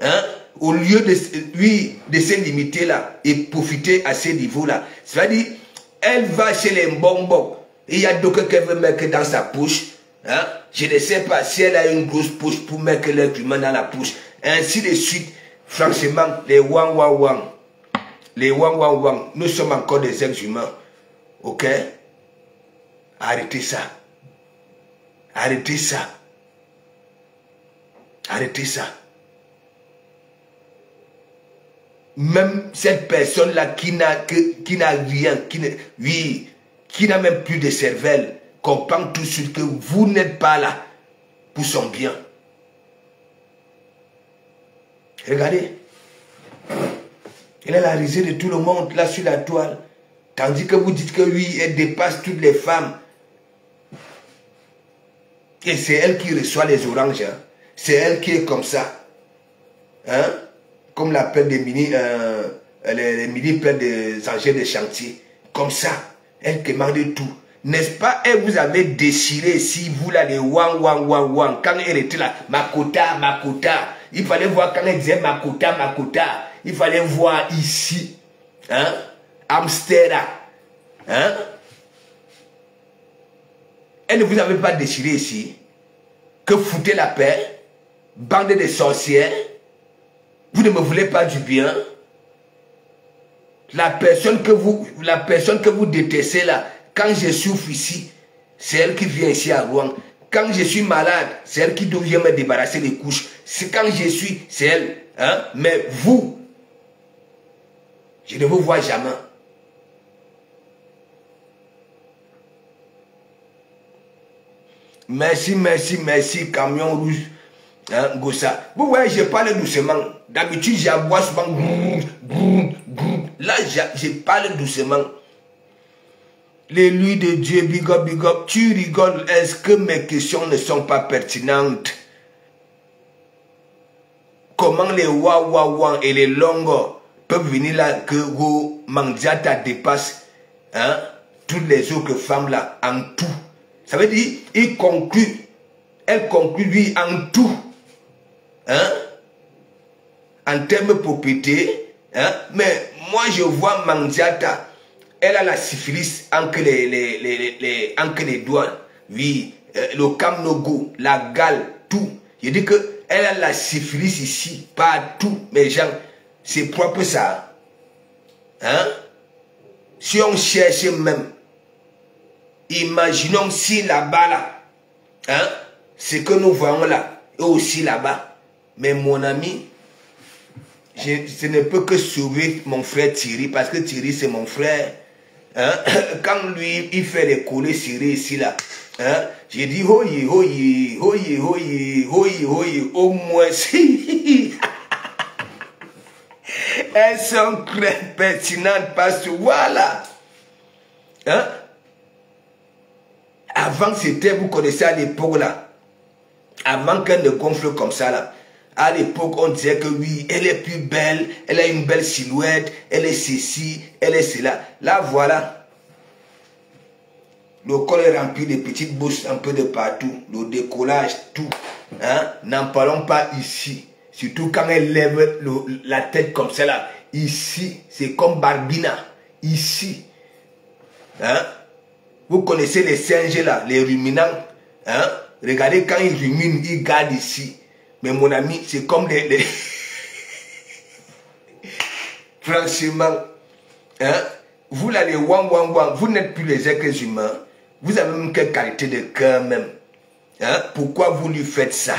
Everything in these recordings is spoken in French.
hein, au lieu de, oui, de se limiter là et profiter à ce niveau-là. C'est-à-dire, elle va chez les bonbons. Il y a d'autres qu'elle veut mettre dans sa poche. Hein? Je ne sais pas si elle a une grosse poche pour mettre l'être humain dans la poche. Ainsi de suite. Franchement, les wang wang wang. Les wang wang wang. Nous sommes encore des êtres humains. Ok? Arrêtez ça. Arrêtez ça. Arrêtez ça. Même cette personne-là qui n'a rien, qui n'a même plus de cervelle, comprend tout de suite que vous n'êtes pas là pour son bien. Regardez. Elle a la risée de tout le monde là sur la toile. Tandis que vous dites que oui, elle dépasse toutes les femmes. Et c'est elle qui reçoit les oranges. Hein. C'est elle qui est comme ça. Hein? Comme l'appelle des les mini pleins des engins de chantier. Comme ça. Elle commande tout. N'est-ce pas? Elle vous avait déchiré ici, vous là, les wang, wang, wang, wang. Quand elle était là, Makota, Makota. Il fallait voir quand elle disait Makota, Makota. Il fallait voir ici. Hein? Amsterdam. Hein? Elle ne vous avait pas déchiré ici. Que foutez la paix. Bande de sorcières. Vous ne me voulez pas du bien. La personne que vous détestez là, quand je souffre ici, c'est elle qui vient ici à Rouen. Quand je suis malade, c'est elle qui vient me débarrasser des couches. C'est quand je suis, c'est elle. Hein? Mais vous, je ne vous vois jamais. Merci, merci, merci, camion rouge. Hein, Gossa. Vous voyez, je parle doucement. D'habitude, j'aboie souvent. Là, je parle doucement. L'élu de Dieu, big up, big up. Tu rigoles. Est-ce que mes questions ne sont pas pertinentes? Comment les wa et les longs peuvent venir là que vos mandiata dépassent toutes les autres femmes là en tout? Ça veut dire, il conclut. Elle conclut lui en tout. Hein? En termes de propriété. Hein? Mais moi je vois Mandiata. Elle a la syphilis entre les doigts. Oui. Le camnogo, la gale, tout. Je dis que elle a la syphilis ici. Partout. Mes gens. C'est propre ça. Hein? Si on cherche même. Imaginons si là-bas là. Hein? Ce que nous voyons là. Et aussi là-bas. Mais mon ami, je ne peux que sauver mon frère Thierry, parce que Thierry c'est mon frère. Hein? Quand lui, il fait les collets serrés ici là, hein? J'ai dit, oye, oye, oye, oye, oye, oye, au moins si. Elles sont très pertinentes parce que voilà. Hein? Avant c'était, vous connaissez à l'époque là, avant qu'elle ne gonfle comme ça là. À l'époque, on disait que oui, elle est plus belle, elle a une belle silhouette, elle est ceci, elle est cela. Là, voilà. Le col est rempli de petites bosses un peu de partout. Le décollage, tout. Hein? N'en parlons pas ici. Surtout quand elle lève la tête comme ça là. Ici, c'est comme Barbina. Ici. Hein? Vous connaissez les singes là, les ruminants. Hein? Regardez quand ils ruminent, ils gardent ici. Mais mon ami, c'est comme des... Franchement, hein, vous là, les wang, vous n'êtes plus les êtres humains. Vous avez même quelle qualité de cœur même. Hein? Pourquoi vous lui faites ça?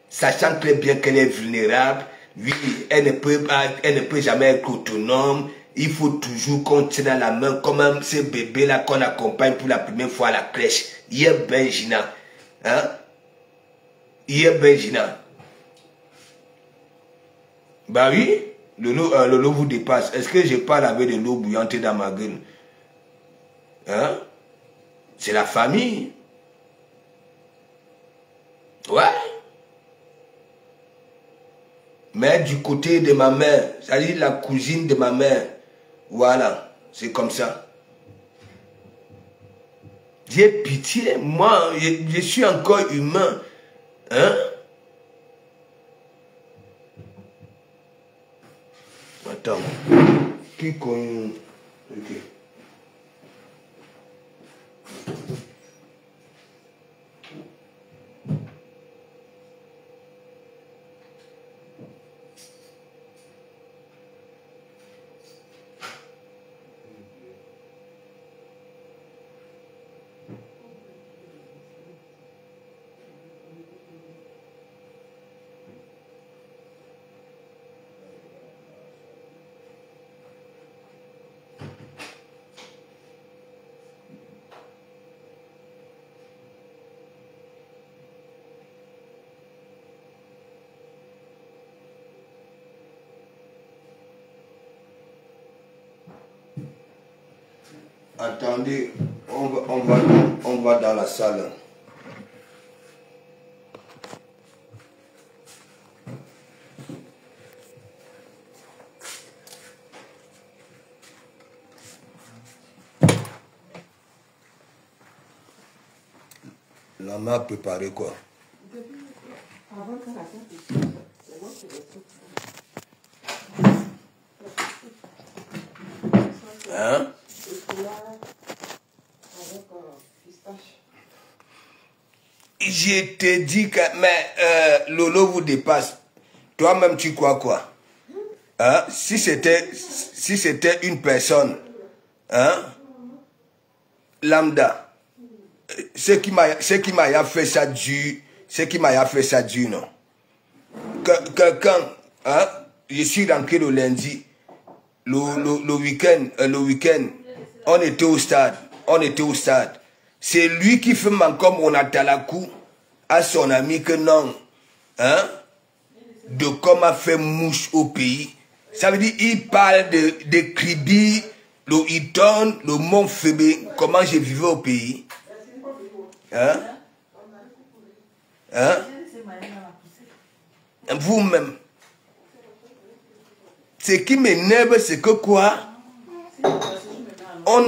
Sachant très bien qu'elle est vulnérable. Oui, elle ne peut jamais être autonome. Il faut toujours qu'on tienne dans la main comme ce bébé là qu'on accompagne pour la première fois à la crèche. Hier Benjina. Hein? Hier Benjina. Bah oui, l'eau vous dépasse. Est-ce que je parle avec de l'eau bouillante dans ma gueule? Hein? C'est la famille. Ouais. Mais du côté de ma mère, c'est-à-dire la cousine de ma mère, voilà, c'est comme ça. J'ai pitié, moi, je suis encore humain. Hein? Attends. Qui connaît? Ok. Attendez, on va dans la salle. La main a préparé quoi? Hein? Je te dis que mais Lolo vous dépasse. Toi-même tu crois quoi? Hein? Si c'était une personne, hein, lambda, ce qui m'a fait ça dur, non? Quelqu'un, hein, je suis rentré le lundi, le week-end, on était au stade. C'est lui qui fait encore mon atalakou à son ami que non, hein, de comment faire mouche au pays. Ça veut dire, il parle de Kribi, le Hiton, le Mont Fébé, comment je vivais au pays. Hein? Hein? Vous-même. Ce qui m'énerve, c'est que quoi?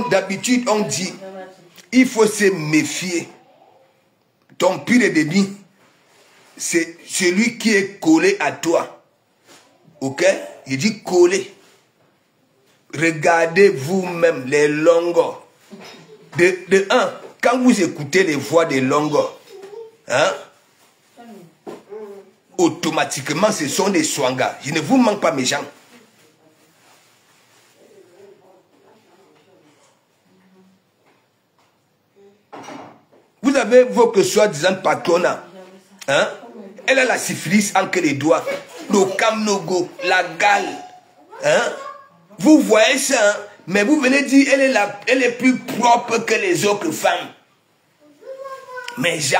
D'habitude, on dit, il faut se méfier. Ton pire ennemi, c'est celui qui est collé à toi. Ok? Il dit collé. Regardez vous-même les longueurs. De un, quand vous écoutez les voix des longueurs, hein, automatiquement, ce sont des swangas. Je ne vous manque pas, mes gens. Vous avez vos soi-disant patrona. Hein? Elle a la syphilis entre les doigts. Le camnogo, la gale. Hein? Vous voyez ça, hein? Mais vous venez dire elle est plus propre que les autres femmes. Mes gens.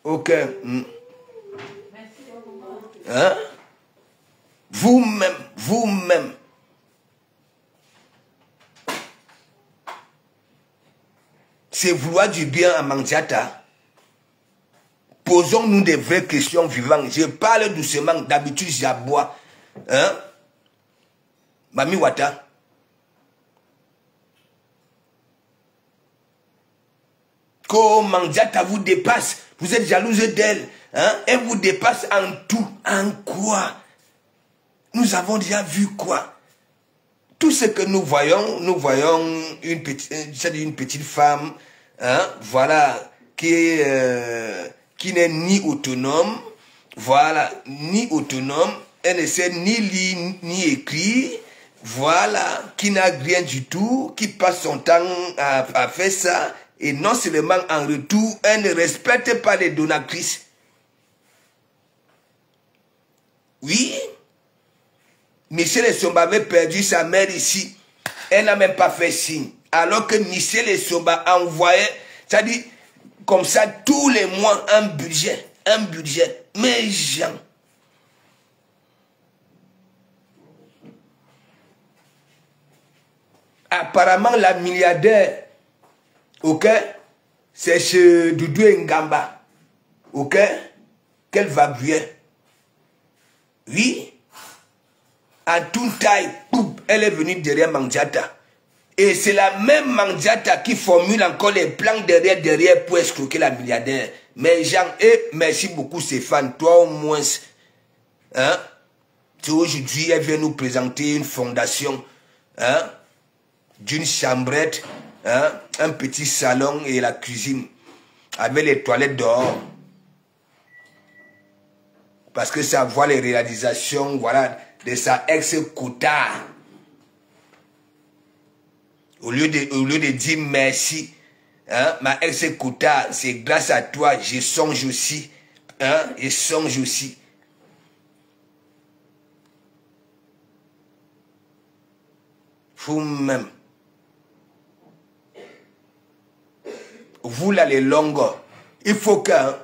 Ok. Hein? Vous-même. C'est vouloir du bien à Mandiata. Posons-nous des vraies questions vivantes. Je parle doucement, d'habitude j'aboie. Hein? Mami Wata. Comment Mandiata vous dépasse. Vous êtes jalouse d'elle. Hein? Elle vous dépasse en tout. En quoi? Nous avons déjà vu quoi? Tout ce que nous voyons une petite femme, hein, voilà, qui n'est ni autonome, voilà, ni autonome, elle ne sait ni lire ni écrire, voilà, qui n'a rien du tout, qui passe son temps à faire ça, et non seulement en retour, elle ne respecte pas les donatrices. Oui. Michel Essomba avait perdu sa mère ici. Elle n'a même pas fait signe. Alors que Michel Essomba envoyait, c'est-à-dire, comme ça, tous les mois, un budget. Mais gens. Apparemment, la milliardaire, ok, c'est chez Doudou Ngamba, ok, qu'elle va bien. Oui. En toute taille, elle est venue derrière Mandiata. Et c'est la même Mandiata qui formule encore les plans derrière pour escroquer la milliardaire. Mais Jean, merci beaucoup Stéphane, toi au moins, hein, aujourd'hui elle vient nous présenter une fondation, hein, d'une chambrette, hein, un petit salon et la cuisine, avec les toilettes dehors. Parce que ça voit les réalisations, voilà, de sa ex-Kota. Au lieu de dire merci, hein, ma ex-Kota, c'est grâce à toi, je songe aussi. Hein, je songe aussi. Vous-même. Vous là, les longues, il faut que, hein,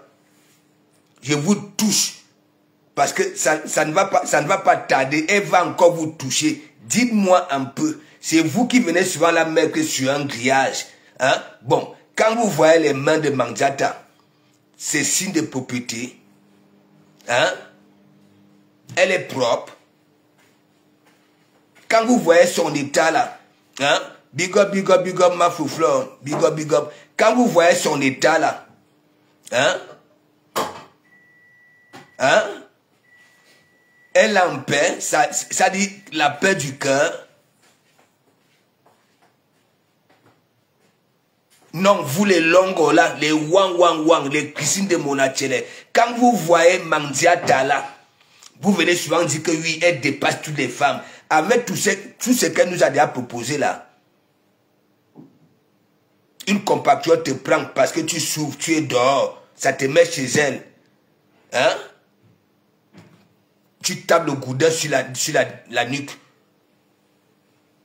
je vous touche. Parce que ça ne va pas tarder. Elle va encore vous toucher. Dites-moi un peu. C'est vous qui venez souvent la mettre sur un grillage. Hein? Bon, quand vous voyez les mains de Mandiata, c'est signe de propriété. Hein? Elle est propre. Quand vous voyez son état là, hein? Big up, ma fouflon. Big up, big up. Quand vous voyez son état là, hein? Hein? Elle en paix, ça dit la paix du cœur. Non, vous les longos là, les wang, les cuisines de Monachele. Quand vous voyez Mandiata là, vous venez souvent dire que oui, elle dépasse toutes les femmes. Avec tout ce qu'elle nous a déjà proposé là. Une compatriote te prend parce que tu souffres, tu es dehors. Ça te met chez elle. Hein? Tu tapes le goudin sur la nuque.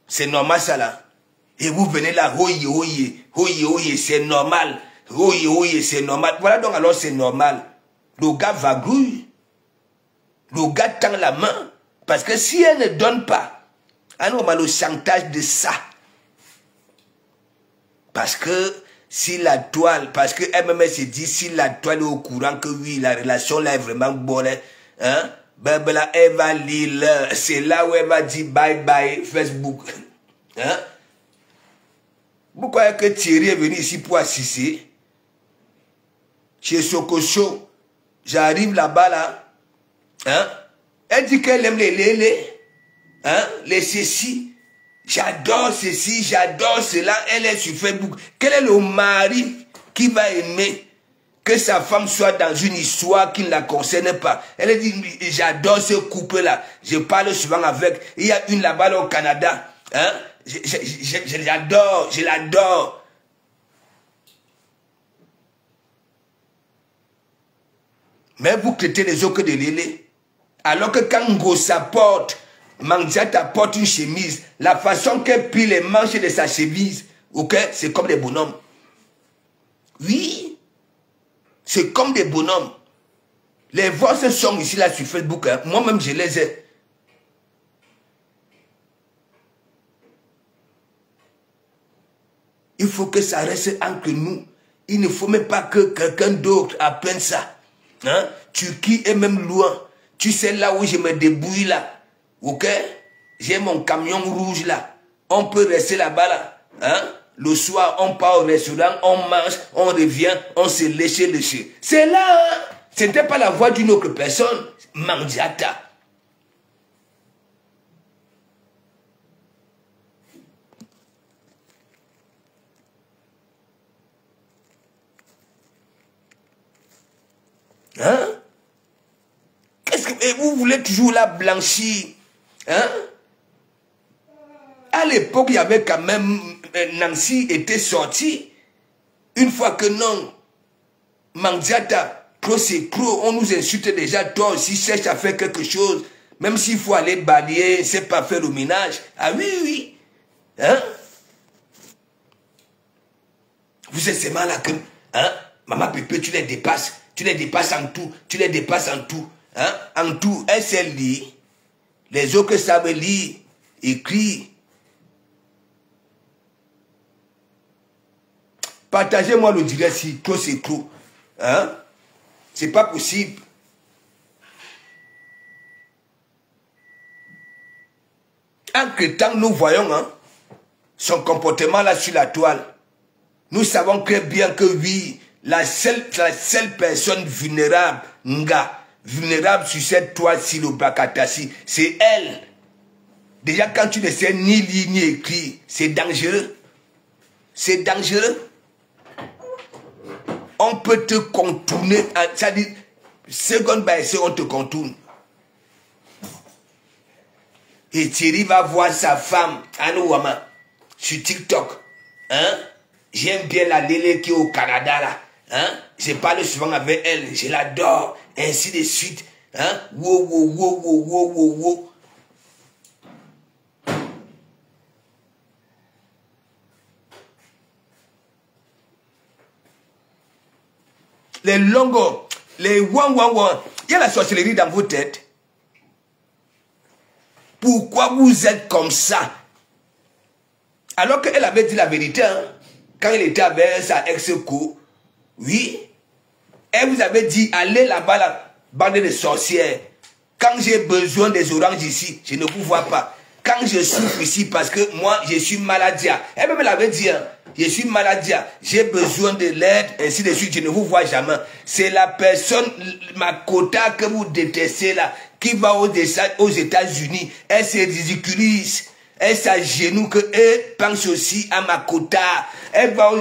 C'est normal ça là. Et vous venez là, oye, c'est normal. Oye, c'est normal. Voilà donc alors c'est normal. Le gars va grouiller. Le gars tend la main. Parce que si elle ne donne pas, alors on a le chantage de ça. Parce que si la toile, parce que elle-même se dit, si la toile est au courant que oui, la relation là est vraiment bonne, hein? Ben là, elle va lire, c'est là où elle va dire bye bye Facebook. Hein? Pourquoi est-ce que Thierry est venu ici pour assister? Chez Sokoso, j'arrive là-bas là. Hein? Elle dit qu'elle aime les lélés. Hein? Les ceci. J'adore ceci, j'adore cela. Elle est sur Facebook. Quel est le mari qui va aimer que sa femme soit dans une histoire qui ne la concerne pas? Elle dit, j'adore ce couple-là. Je parle souvent avec. Il y a une là-bas au Canada. Hein? Je l'adore, je l'adore. Mais vous traitez les autres de lélé. Alors que quand Ngosa porte, Mandiata porte une chemise, la façon qu'elle plie les manches de sa chemise, ok, c'est comme des bonhommes. Oui, c'est comme des bonhommes. Les voix sont ici là sur Facebook, hein. Moi-même je les ai. Il faut que ça reste entre nous. Il ne faut même pas que quelqu'un d'autre apprenne ça. Hein? Turquie est même loin. Tu sais là où je me débrouille là. Ok? J'ai mon camion rouge là. On peut rester là-bas là. Hein? Le soir, on part au restaurant, on mange, on revient, on se lèche. C'est là, hein? C'était pas la voix d'une autre personne. Mandiata. Hein? Qu'est-ce que vous voulez toujours la blanchir? Hein? À l'époque, il y avait quand même Nancy était sortie. Une fois que non, Mandiata, trop c'est trop, on nous insulte déjà. Toi aussi, cherche à faire quelque chose. Même s'il faut aller balayer, c'est pas faire le ménage. Ah oui. Hein? Vous êtes seulement là que, hein? Maman Pépé, tu les dépasses. Tu les dépasses en tout. Tu les dépasses en tout. Hein? En tout, elle sait lire. Les autres savent lire, écrire. Partagez-moi le direct si trop c'est trop. Hein? C'est pas possible. Entre temps, nous voyons, hein? son comportement là sur la toile, nous savons très bien que oui, la seule personne vulnérable, vulnérable sur cette toile-ci, le Bakatassi, c'est elle. Déjà, quand tu ne sais ni lire ni écrire, c'est dangereux. C'est dangereux. On peut te contourner, c'est-à-dire, seconde by seconde, on te contourne. Et Thierry va voir sa femme, Anouama, sur TikTok. Hein? J'aime bien la Lélé qui est au Canada, là. Hein? Je parle souvent avec elle, je l'adore, ainsi de suite. Hein? Wow, wow, wow, wow, wow, wow, wow. Les longos, les wan, il y a la sorcellerie dans vos têtes. Pourquoi vous êtes comme ça? Alors qu'elle avait dit la vérité, hein, quand elle était avec sa ex-co, oui, elle vous avait dit, allez là-bas, la bande de sorcières. Quand j'ai besoin des oranges ici, je ne vous vois pas. Quand je souffre ici, parce que moi, je suis maladia. Elle-même l'avait dit, hein, je suis maladia, j'ai besoin de l'aide, ainsi de suite, je ne vous vois jamais. C'est la personne, ma quota que vous détestez là, qui va aux États-Unis, elle se ridiculise. Elle s'agenouille que elle pense aussi à ma quota. Elle va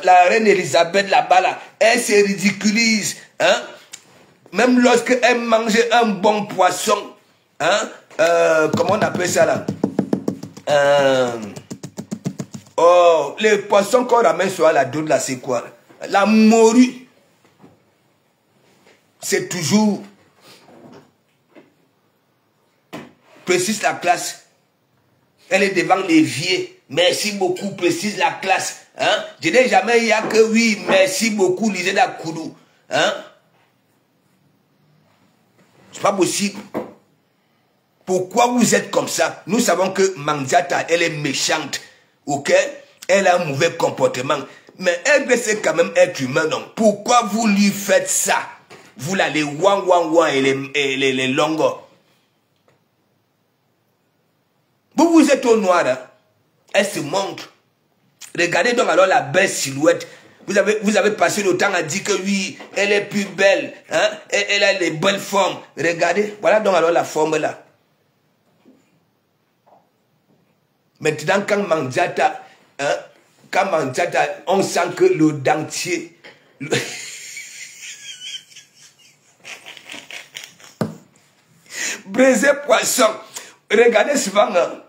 la reine Elisabeth là-bas, là, elle se ridiculise. Hein? Même lorsque elle mange un bon poisson, hein? Comment on appelle ça là? Oh, les poissons qu'on ramène sur la douce là, c'est quoi? La morue. C'est toujours précise la classe. Elle est devant l'évier. Merci beaucoup, précise la classe. Hein? Je n'ai jamais eu que oui, merci beaucoup, lisez la Koudou. Hein? C'est pas possible. Pourquoi vous êtes comme ça? Nous savons que Mandiata, elle est méchante. Ok? Elle a un mauvais comportement. Mais elle peut quand même être humaine. Donc, pourquoi vous lui faites ça? Vous là, les wan et les longos. Vous êtes au noir, hein? Elle se montre. Regardez donc alors la belle silhouette. Vous avez passé le temps à dire que oui, elle est plus belle, hein? Elle a les belles formes. Regardez, voilà donc alors la forme là. Maintenant, quand Mandiata, hein, on sent que le dentier... Brisé poisson. Regardez souvent, hein.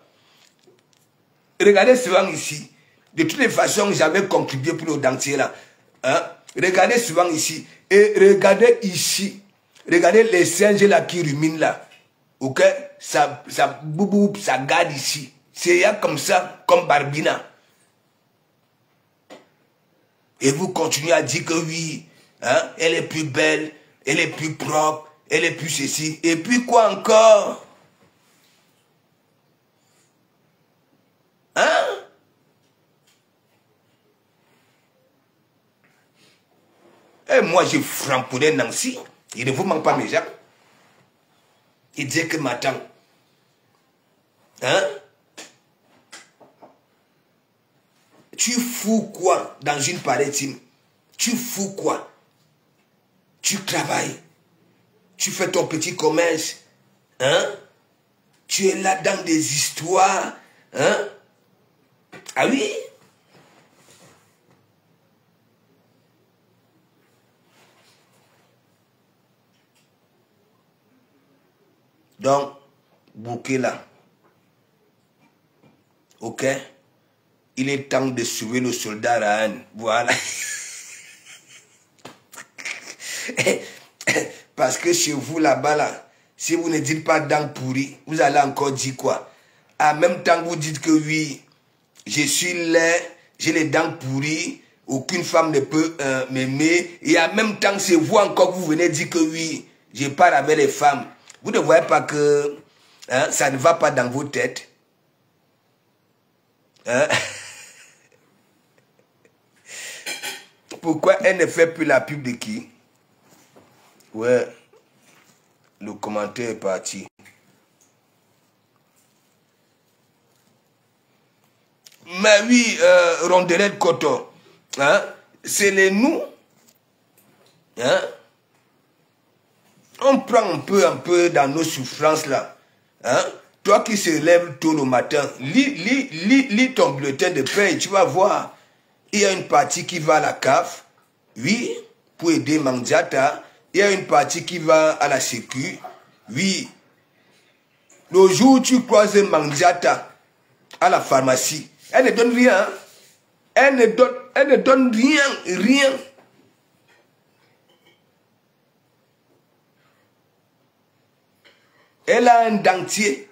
Regardez souvent ici. De toutes les façons, j'avais contribué pour le dentier là. Hein? Regardez souvent ici. Et regardez ici. Regardez les singes là qui ruminent là. Ok? Ça boubou, ça garde ici. C'est comme ça, comme Barbina. Et vous continuez à dire que oui, hein? Elle est plus belle, elle est plus propre, elle est plus ceci. Et puis quoi encore? Hein? Et moi, j'ai frappé Nancy. Il ne vous manque pas mes gens. Il dit que m'attend. Hein? Tu fous quoi dans une pareille team? Tu fous quoi? Tu travailles. Tu fais ton petit commerce. Hein? Tu es là dans des histoires. Hein? Ah oui? Donc, bouquet là. Ok? Il est temps de sauver le soldat Rahan. Voilà. Parce que chez vous là-bas, là, si vous ne dites pas dents pourries, vous allez encore dire quoi? En même temps, vous dites que oui, je suis laid, j'ai les dents pourries, aucune femme ne peut m'aimer. Et en même temps, c'est vous encore que vous venez dire que oui, je parle avec les femmes. Vous ne voyez pas que hein, ça ne va pas dans vos têtes. Hein? Pourquoi elle ne fait plus la pub de qui? Ouais, le commentaire est parti. Mais oui, rondelette coton. Hein? C'est les nous. Hein? On prend un peu dans nos souffrances là. Hein? Toi qui se lèves tôt le matin, lis ton bulletin de paie, tu vas voir. Il y a une partie qui va à la CAF, oui, pour aider Mandiata. Il y a une partie qui va à la Sécu, oui. Le jour où tu croises Mandiata à la pharmacie, elle ne donne rien. Hein? Elle ne donne rien. Elle a un dentier.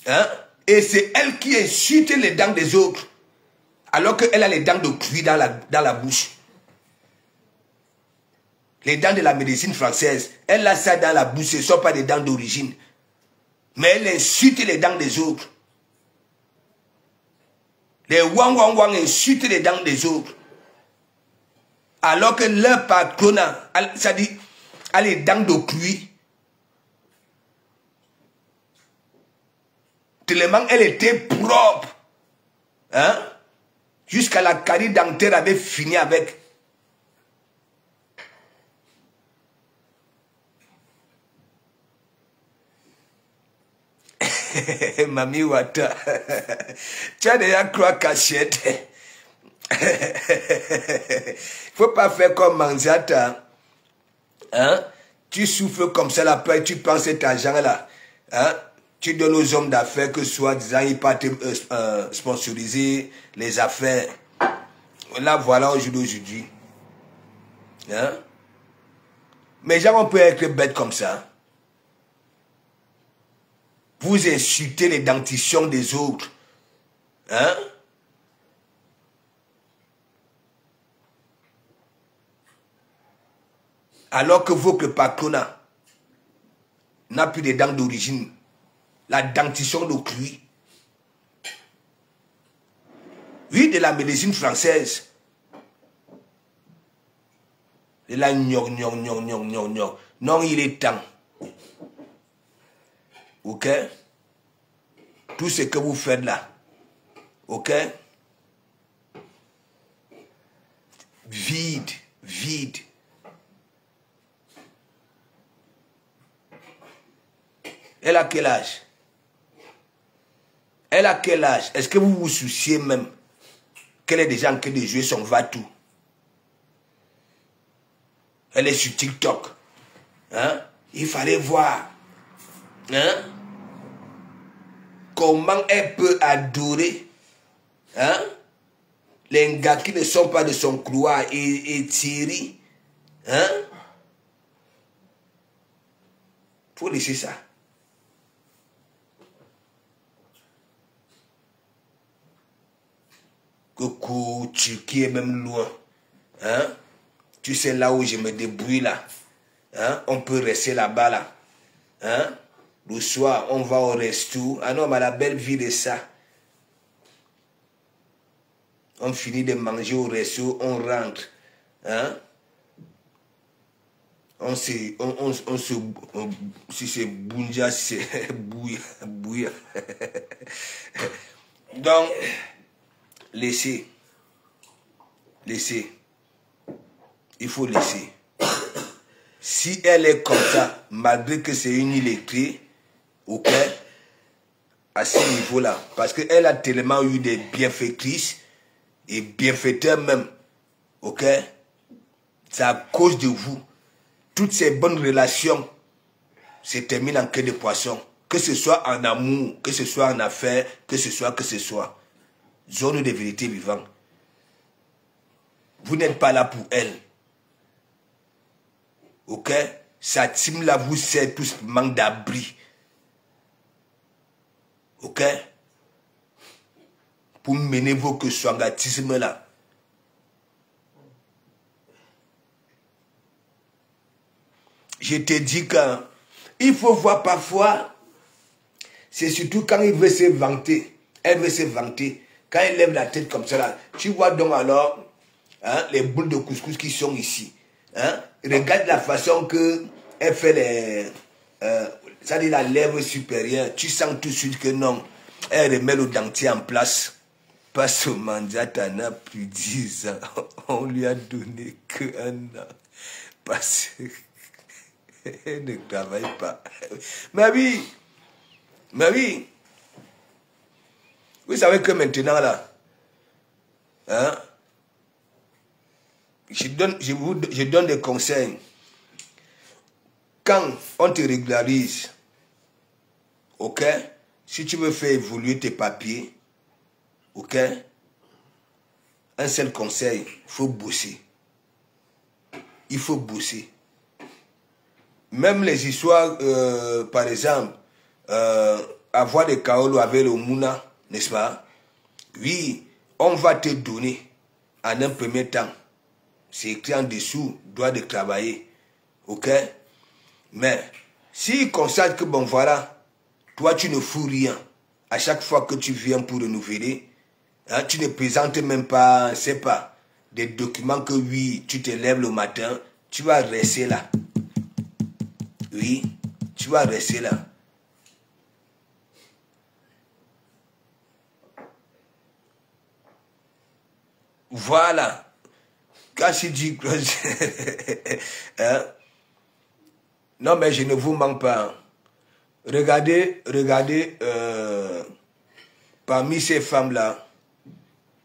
Hein? Et c'est elle qui insulte les dents des autres. Alors qu'elle a les dents de cuir dans la bouche. Les dents de la médecine française. Elle a ça dans la bouche. Ce ne sont pas des dents d'origine. Mais elle insulte les dents des autres. Les wang insultent les dents des autres. Alors que leur patronat, ça dit, a les dents de cuir. Tellement elle était propre. Hein? Jusqu'à la carie dentaire avait fini avec. Mami Wata. Tu as déjà croix cachette. Il ne faut pas faire comme Manziata. Hein? Tu souffres comme ça, après tu prends cet argent-là. Hein? Tu donnes aux hommes d'affaires que soi-disant ils partent sponsoriser les affaires. Là, voilà aujourd'hui. Hein? Mais gens, on peut être bête comme ça. Vous insultez les dentitions des autres. Hein? Alors que votre patronat n'a plus de dents d'origine. La dentition de cuir. Oui, de la médecine française. Et là, non, il est temps. Ok? Tout ce que vous faites là. Ok? Vide. Elle a quel âge? Elle a quel âge? Est-ce que vous vous souciez même qu'elle est déjà en train de jouer son va-tout? Elle est sur TikTok. Hein? Il fallait voir. Hein? Comment elle peut adorer, hein? Les gars qui ne sont pas de son couloir et Thierry. Hein? Faut laisser ça. Coucou, Turquie est même loin. Hein? Tu sais là où je me débrouille là. Hein? On peut rester là-bas là. Hein? Le soir, on va au resto. Ah non, mais la belle vie de ça. On finit de manger au resto, on rentre. Hein? Si c'est bounja, si c'est bouilla. Donc, laissez. Il faut laisser. Si elle est comme ça, malgré que c'est une illettrée, ok, à ce niveau-là, parce qu'elle a tellement eu des bienfaitrices et bienfaiteurs même, ok, c'est à cause de vous. Toutes ces bonnes relations se terminent en queue de poisson. Que ce soit en amour, que ce soit en affaires, que ce soit. Zone de vérité vivante. Vous n'êtes pas là pour elle. Ok? Sa team là vous sert tous manque d'abri. Ok? Pour mener vos que swangatisme là. Je te dis qu'il faut voir parfois, c'est surtout quand il veut se vanter. Elle veut se vanter. Quand elle lève la tête comme ça là, tu vois donc alors hein, les boules de couscous qui sont ici. Hein? Regarde la façon que elle fait les... ça dit la lèvre supérieure. Tu sens tout de suite que non. Elle remet le dentier en place. Parce que Mandiata n'a plus 10 ans. On lui a donné que 1 an. Parce qu'elle ne travaille pas. Mais oui. Vous savez que maintenant là, hein, je donne des conseils. Quand on te régularise, ok, si tu veux faire évoluer tes papiers, ok, un seul conseil, il faut bosser. Il faut bosser. Même les histoires, par exemple, avoir des kaolo avec le Mouna, n'est-ce pas? Oui, on va te donner en un premier temps. C'est écrit en dessous, droit de travailler. Ok? Mais s'il constate que, bon voilà, toi tu ne fous rien. À chaque fois que tu viens pour renouveler, hein, tu ne présentes même pas, je ne sais pas, des documents que oui, tu te lèves le matin, tu vas rester là. Oui, tu vas rester là. Voilà. Quand je dis hein? Non, mais je ne vous mens pas. Regardez, parmi ces femmes-là,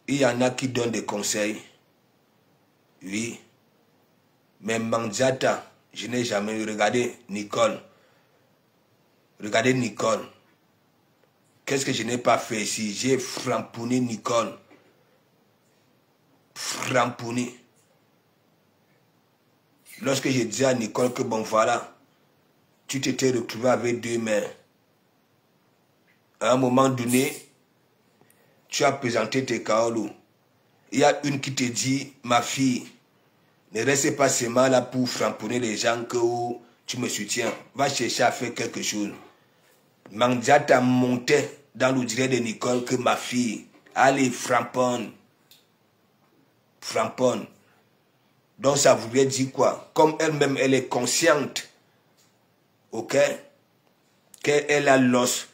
il y en a qui donnent des conseils. Oui. Mais Mandiata, je n'ai jamais eu. Regardez Nicole. Regardez Nicole. Qu'est-ce que je n'ai pas fait ici? J'ai framponné Nicole. Framponné. Lorsque je disais à Nicole que bon voilà, tu t'étais retrouvé avec 2 mains. À un moment donné, tu as présenté tes kaolous. Il y a une qui te dit, ma fille, ne reste pas seulement là pour framponner les gens que tu me soutiens. Va chercher à faire quelque chose. Mandiata montait dans le direct de Nicole que ma fille, allez, framponne. Framponne. Donc ça voulait dire quoi? Comme elle-même, elle est consciente, ok, qu'elle a l'os,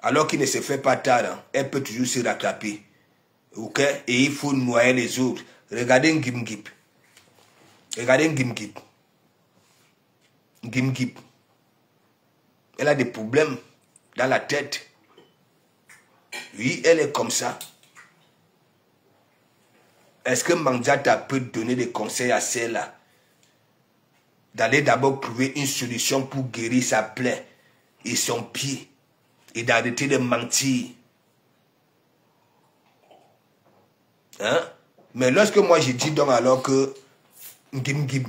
alors qu'il ne se fait pas tard, hein, elle peut toujours se rattraper, ok, et il faut noyer les autres. Regardez Ngimgip. Regardez Ngimgip. Ngimgip. Elle a des problèmes dans la tête. Oui, elle est comme ça. Est-ce que Mandiata peut donner des conseils à celle-là? D'aller d'abord trouver une solution pour guérir sa plaie et son pied. Et d'arrêter de mentir. Hein? Mais lorsque moi je dis donc alors que Ngimgim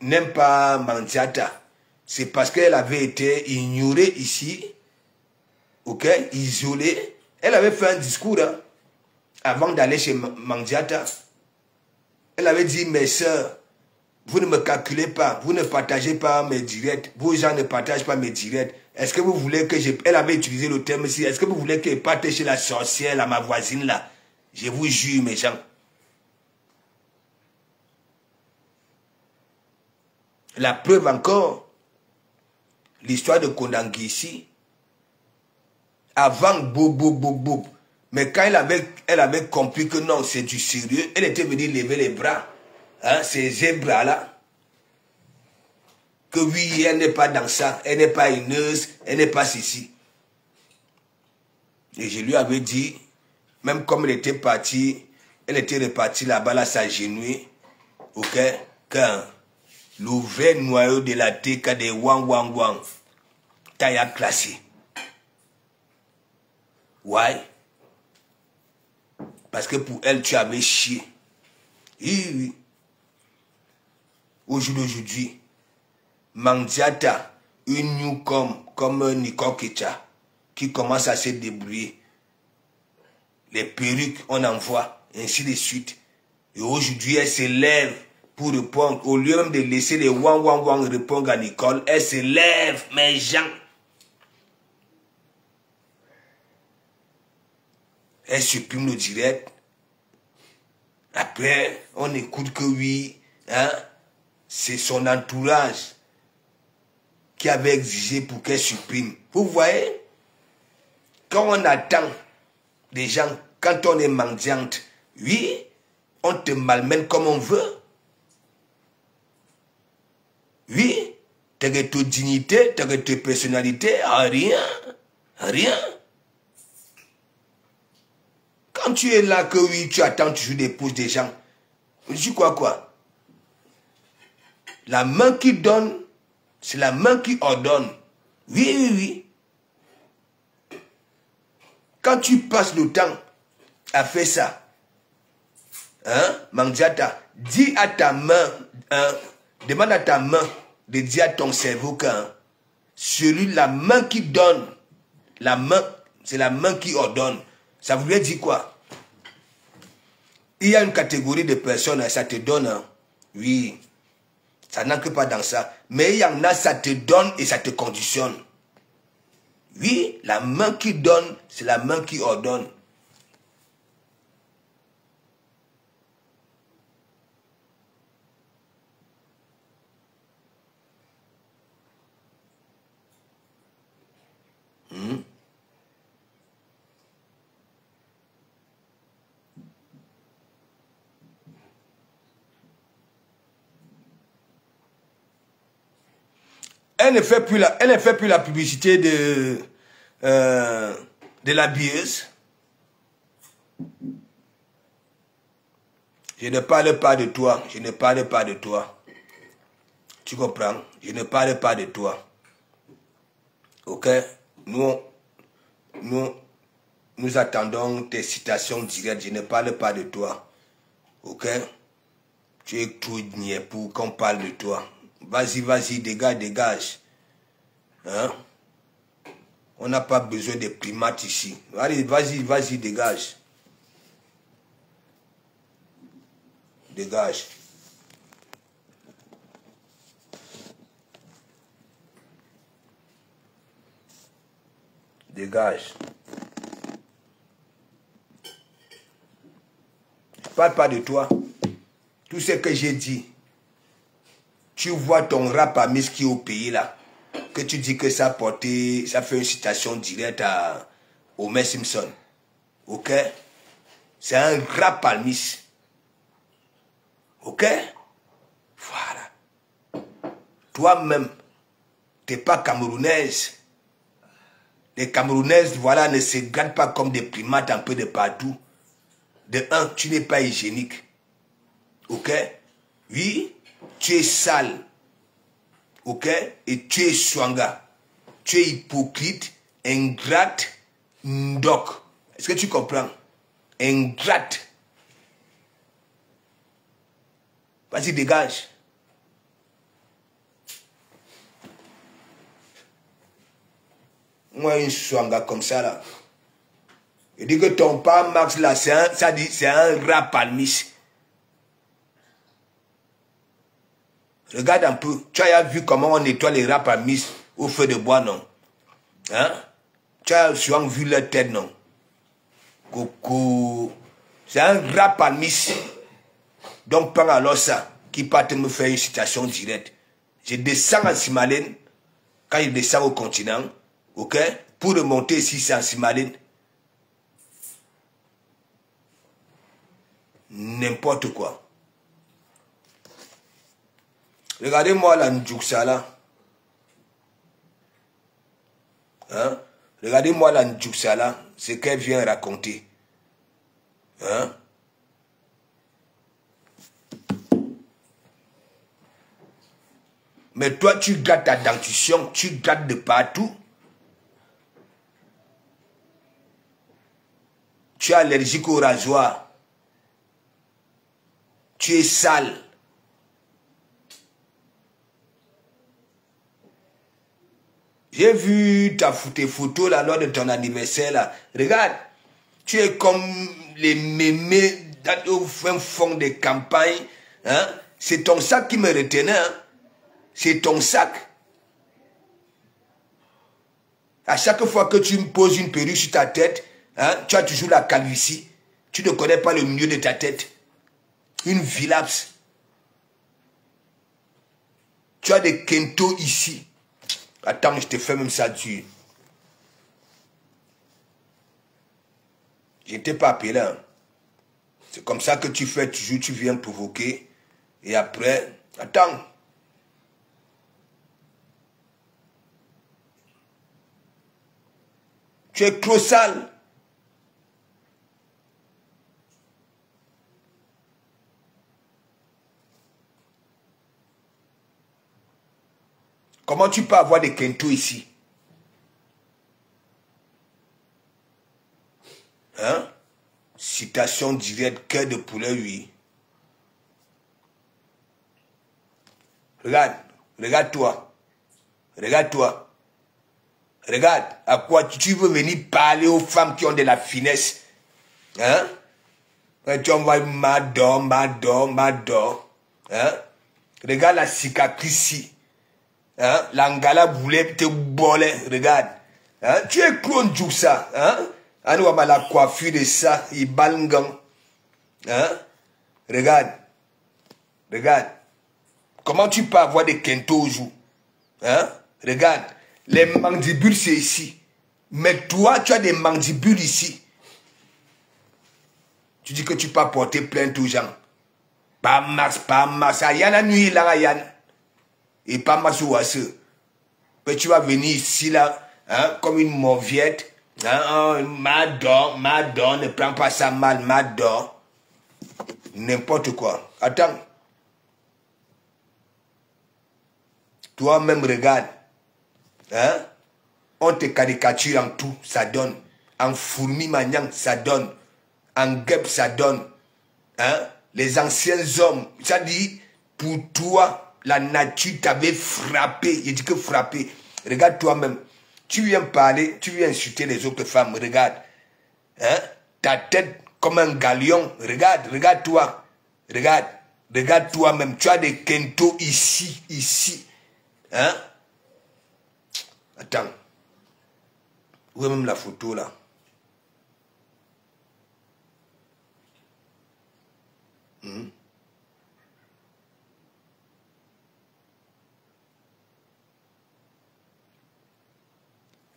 n'aime pas Mandiata, c'est parce qu'elle avait été ignorée ici, ok, isolée. Elle avait fait un discours, hein, avant d'aller chez Mandiata. Elle avait dit, mes soeurs, vous ne me calculez pas, vous ne partagez pas mes directs, vos gens ne partagent pas mes directs. Est-ce que vous voulez que je... Elle avait utilisé le terme ici, est-ce que vous voulez que je parte chez la sorcière, là, ma voisine, là? Je vous jure, mes gens. La preuve encore, l'histoire de Kondangi ici, avant Bob. Mais quand elle avait compris que non, c'est du sérieux, elle était venue lever les bras, hein, ces bras-là. Que oui, elle n'est pas dans ça, elle n'est pas haineuse, elle n'est pas ceci. Et je lui avais dit, même comme elle était partie, elle était repartie là-bas, là, s'agenouiller, ok, quand le vrai noyau de la tête des wang, taille à classé. Ouais. Parce que pour elle, tu avais chié. Oui. Au jour d'aujourd'hui, Mandiata, une newcom comme Nicole Kecha, qui commence à se débrouiller. Les perruques, on en voit, ainsi de suite. Et aujourd'hui, elle se lève pour répondre. Au lieu même de laisser les wang répondre à Nicole, elle se lève, mes gens. Elle supprime le direct. Après, on écoute que oui, hein, c'est son entourage qui avait exigé pour qu'elle supprime. Vous voyez, quand on attend des gens quand on est mendiante, oui, on te malmène comme on veut. Oui, tu as ta dignité, tu as ta personnalité, rien, rien. Quand tu es là, que oui, tu attends toujours des pouces des gens, tu crois quoi? La main qui donne, c'est la main qui ordonne. Oui, oui, oui. Quand tu passes le temps à faire ça, hein, Mandiata, dis à ta main, hein, demande à ta main de dire à ton cerveau que hein, la main qui donne, la main, c'est la main qui ordonne. Ça voulait dire quoi? Il y a une catégorie de personnes, ça te donne, hein, oui, ça n'entre pas dans ça. Mais il y en a, ça te donne et ça te conditionne. Oui, la main qui donne, c'est la main qui ordonne. Elle ne fait plus la publicité de la bieuse. Je ne parle pas de toi. Je ne parle pas de toi. Tu comprends? Je ne parle pas de toi. Ok? Nous attendons tes citations directes. Je ne parle pas de toi. Ok? Tu es trop niais pour qu'on parle de toi. Vas-y, vas-y, dégage, dégage. Hein? On n'a pas besoin de primates ici. Allez, vas-y, vas-y, dégage. Dégage. Dégage. Je ne parle pas de toi. Tout ce que j'ai dit, tu vois ton rap à Miss qui est au pays là, que tu dis que ça porté, ça fait une citation directe à Homer Simpson. Ok? C'est un rap à Miss. Ok? Voilà. Toi-même, tu n'es pas camerounaise. Les Camerounaises, voilà, ne se gardent pas comme des primates un peu de partout. De un, tu n'es pas hygiénique. Ok? Oui, tu es sale. Ok? Et tu es swanga. Tu es hypocrite, ingrate, ndok. Est-ce que tu comprends? Ingrate. Vas-y, dégage. Moi, une swanga comme ça, là. Je dis que ton père Max, là, c'est un rat palmis. Regarde un peu. Tu as vu comment on nettoie les rats palmis au feu de bois, non? Hein? Tu as souvent vu leur tête, non? Coucou. C'est un rat palmis. Donc, prends alors ça, qui part me faire une citation directe. Je descends à Simalène, quand je descends au continent, ok? Pour remonter ici, c'est à Simalène. N'importe quoi. Regardez-moi la Ndjouksa là. Hein? Regardez-moi la Ndjouksa là, ce qu'elle vient raconter. Hein? Mais toi, tu gardes ta dentition, tu gardes de partout. Tu es allergique au rasoir. Tu es sale. J'ai vu tes photos là, lors de ton anniversaire là. Regarde, tu es comme les mémés au fin fond des campagnes. Hein? C'est ton sac qui me retenait. Hein? C'est ton sac. À chaque fois que tu me poses une perruque sur ta tête, hein, tu as toujours la calvitie. Tu ne connais pas le milieu de ta tête. Une vilapse. Tu as des kentos ici. Attends, je te fais même ça dur. Je n'étais pas appelé. Hein. C'est comme ça que tu fais toujours, tu viens provoquer. Et après, attends. Tu es trop sale. Comment tu peux avoir des Kento ici? Hein? Citation directe, cœur de poulet, oui. Regarde, regarde-toi. Regarde-toi. Regarde, à quoi tu veux venir parler aux femmes qui ont de la finesse. Hein? Tu envoies mador. Hein? Regarde la cicatrice ici. Hein? L'angala voulait te boler, regarde. Hein? Tu es clone ça. Hein? On voit la coiffure de ça, il balngang. Hein? Regarde. Regarde. Comment tu peux avoir des Kento au jour? Hein? Regarde. Les mandibules, c'est ici. Mais toi, tu as des mandibules ici. Tu dis que tu peux porter plainte aux gens. Pas masse. Ayana nuit là, Yann. Et pas masse ou asse. Mais tu vas venir ici, là, hein, comme une mauviette. Hein, mador, ne prends pas ça mal, mador. N'importe quoi. Attends. Toi-même, regarde. Hein? On te caricature en tout, ça donne. En fourmi maniant, ça donne. En guêpe, ça donne. Hein? Les anciens hommes, ça dit, pour toi, la nature t'avait frappé. Je dis que frappé. Regarde toi-même. Tu viens parler, tu viens insulter les autres femmes. Regarde. Hein? Ta tête comme un galion. Regarde, regarde-toi. Regarde. Regarde toi-même. Tu as des Kento ici. Hein? Attends. Où est même la photo là?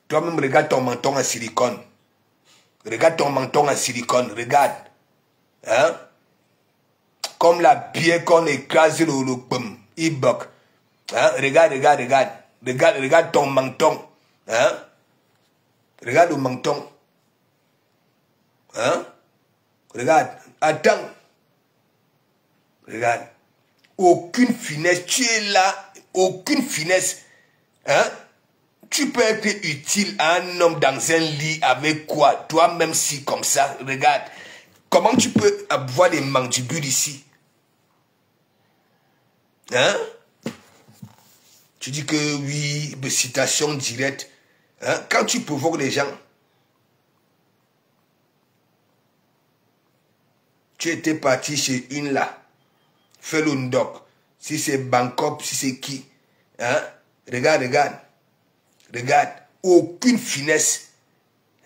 Toi-même, regarde ton menton en silicone. Regarde ton menton en silicone. Regarde. Hein? Comme la pierre qu'on écrase le pomme. Il bloque. Hein? Regarde. Regarde ton menton. Hein? Regarde le menton. Hein? Regarde. Attends. Regarde. Aucune finesse. Tu es là. Aucune finesse. Hein? Tu peux être utile à un homme dans un lit avec quoi? Toi-même si comme ça. Regarde. Comment tu peux avoir des mandibules ici? Hein? Tu dis que oui, citation directe. Hein? Quand tu provoques les gens, tu étais parti chez une là, fais le ndoc. Si c'est Bangkok, si c'est qui. Hein? Regarde. Aucune finesse.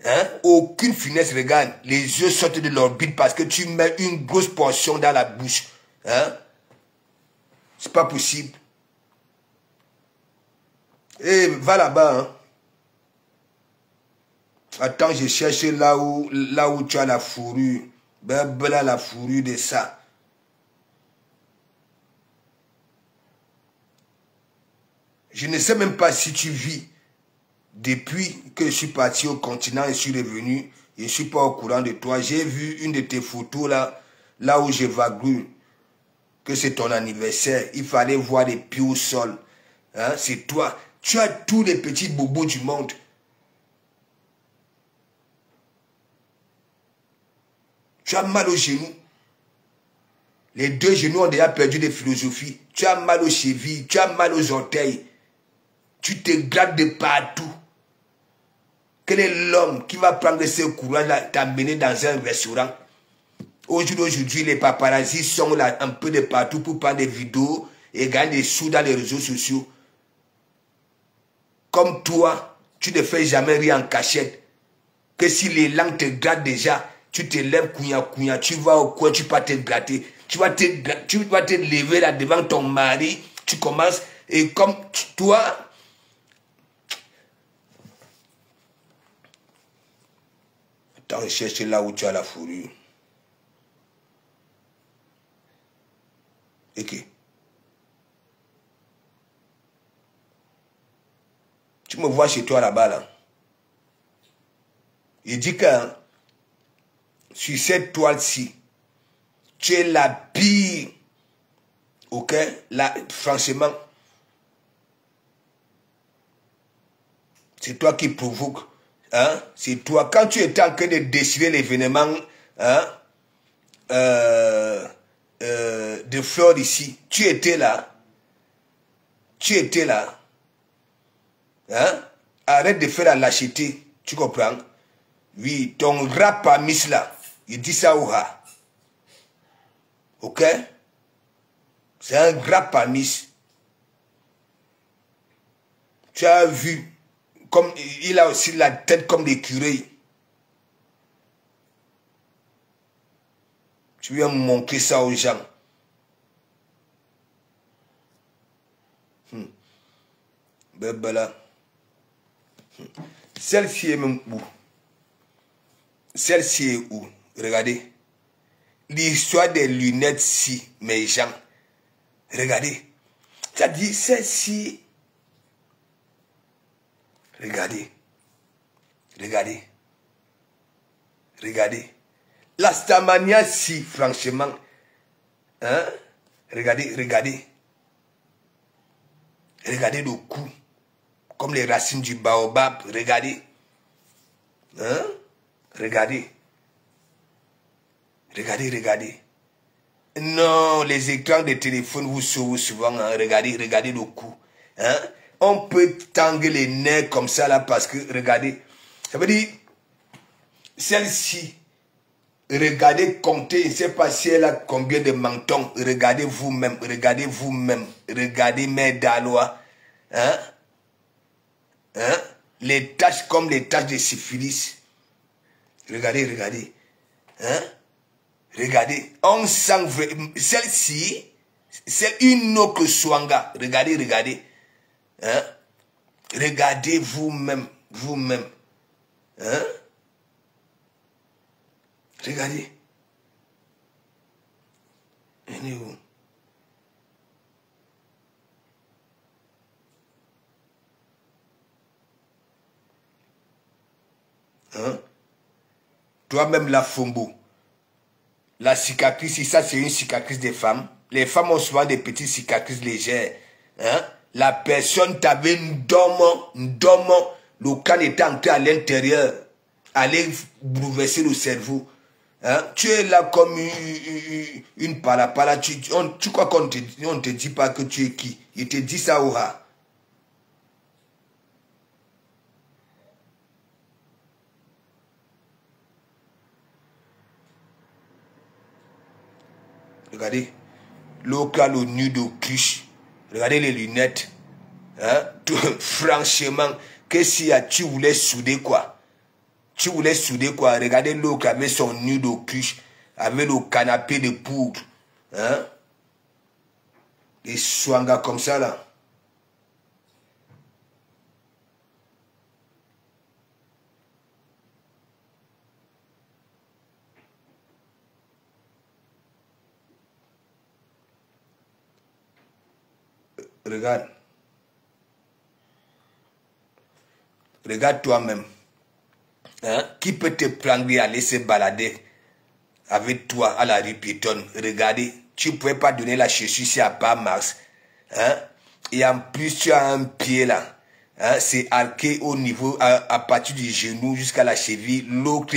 Hein? Aucune finesse, regarde. Les yeux sortent de l'orbite parce que tu mets une grosse portion dans la bouche. Hein? C'est pas possible. Eh, va là-bas. Hein? Attends, je cherche là où tu as la fourrure. Ben, là, la fourrure de ça. Je ne sais même pas si tu vis. Depuis que je suis parti au continent et je suis revenu, je ne suis pas au courant de toi. J'ai vu une de tes photos là où j'évacue, que c'est ton anniversaire. Il fallait voir les pieds au sol. Hein? C'est toi. Tu as tous les petits bobos du monde. Tu as mal aux genoux. Les deux genoux ont déjà perdu de philosophie. Tu as mal aux chevilles, tu as mal aux orteils. Tu te grattes de partout. Quel est l'homme qui va prendre ce courage-là, t'amener dans un restaurant? Aujourd'hui, les paparazzis sont là un peu de partout pour prendre des vidéos et gagner des sous dans les réseaux sociaux. Comme toi, tu ne fais jamais rien en cachette. Que si les langues te grattent déjà, tu te lèves, couilla, tu vas au coin, tu vas te gratter. Tu vas te lever là devant ton mari, tu commences, et comme toi, Tant cherche là où tu as la fourrure. Et que tu me vois chez toi là-bas, là. Il dit que sur cette toile-ci, tu es la pire. Ok? Là, franchement, c'est toi qui provoque. Hein? C'est toi. Quand tu étais en train de déchirer l'événement, hein, de fleurs ici, tu étais là. Tu étais là. Hein? Arrête de faire la lâcheté. Tu comprends? Oui, ton rap à mis là, il dit ça au rat. Ok? C'est un rap à mis. Tu as vu, comme il a aussi la tête comme l'écureuil. Tu viens montrer ça aux gens. Bébé. Celle-ci est même où? Celle-ci est où? Regardez. L'histoire des lunettes si, mes gens. Regardez. Ça dit celle-ci. Regardez. Regardez. Regardez. La Stamania si, franchement. Hein? Regardez, regardez. Regardez le cou. Comme les racines du baobab. Regardez. Hein? Regardez. Regardez, regardez. Non, les écrans de téléphone vous sauvent souvent. Hein? Regardez, regardez le cou. Hein? On peut tendre les nerfs comme ça là parce que, regardez. Ça veut dire, celle-ci, regardez, comptez, je ne sais pas si elle a combien de mentons. Regardez vous-même, regardez vous-même. Regardez mes dalois. Hein? Hein? Les taches comme les taches de syphilis. Regardez, regardez. Hein? Regardez. On sent celle-ci, c'est une autre swanga. Regardez, regardez. Hein? Regardez vous-même. Vous-même. Hein? Regardez. Elle est où? Hein? Toi-même, la fombo. La cicatrice, ça c'est une cicatrice des femmes. Les femmes ont souvent des petites cicatrices légères. Hein? La personne t'avait une domo. Le canne était entré à l'intérieur. Aller bouleverser le cerveau. Hein? Tu es là comme une palapala. Tu crois qu'on te dit pas que tu es qui? Il te dit ça au rat. Regardez. L'autre le nu de cuche. Regardez les lunettes. Hein? Franchement, que si tu voulais souder quoi? Tu voulais souder quoi? Regardez l'autre avec son nu de cuche. Avec le canapé de poudre. Hein? Des swangas comme ça là. Regarde. Regarde toi-même. Hein? Qui peut te prendre et aller se balader avec toi à la rue piétonne? Regardez. Tu ne pouvais pas donner la chaussure si à part Mars. Hein? Et en plus, tu as un pied là. Hein? C'est arqué au niveau, à partir du genou jusqu'à la cheville. L'autre,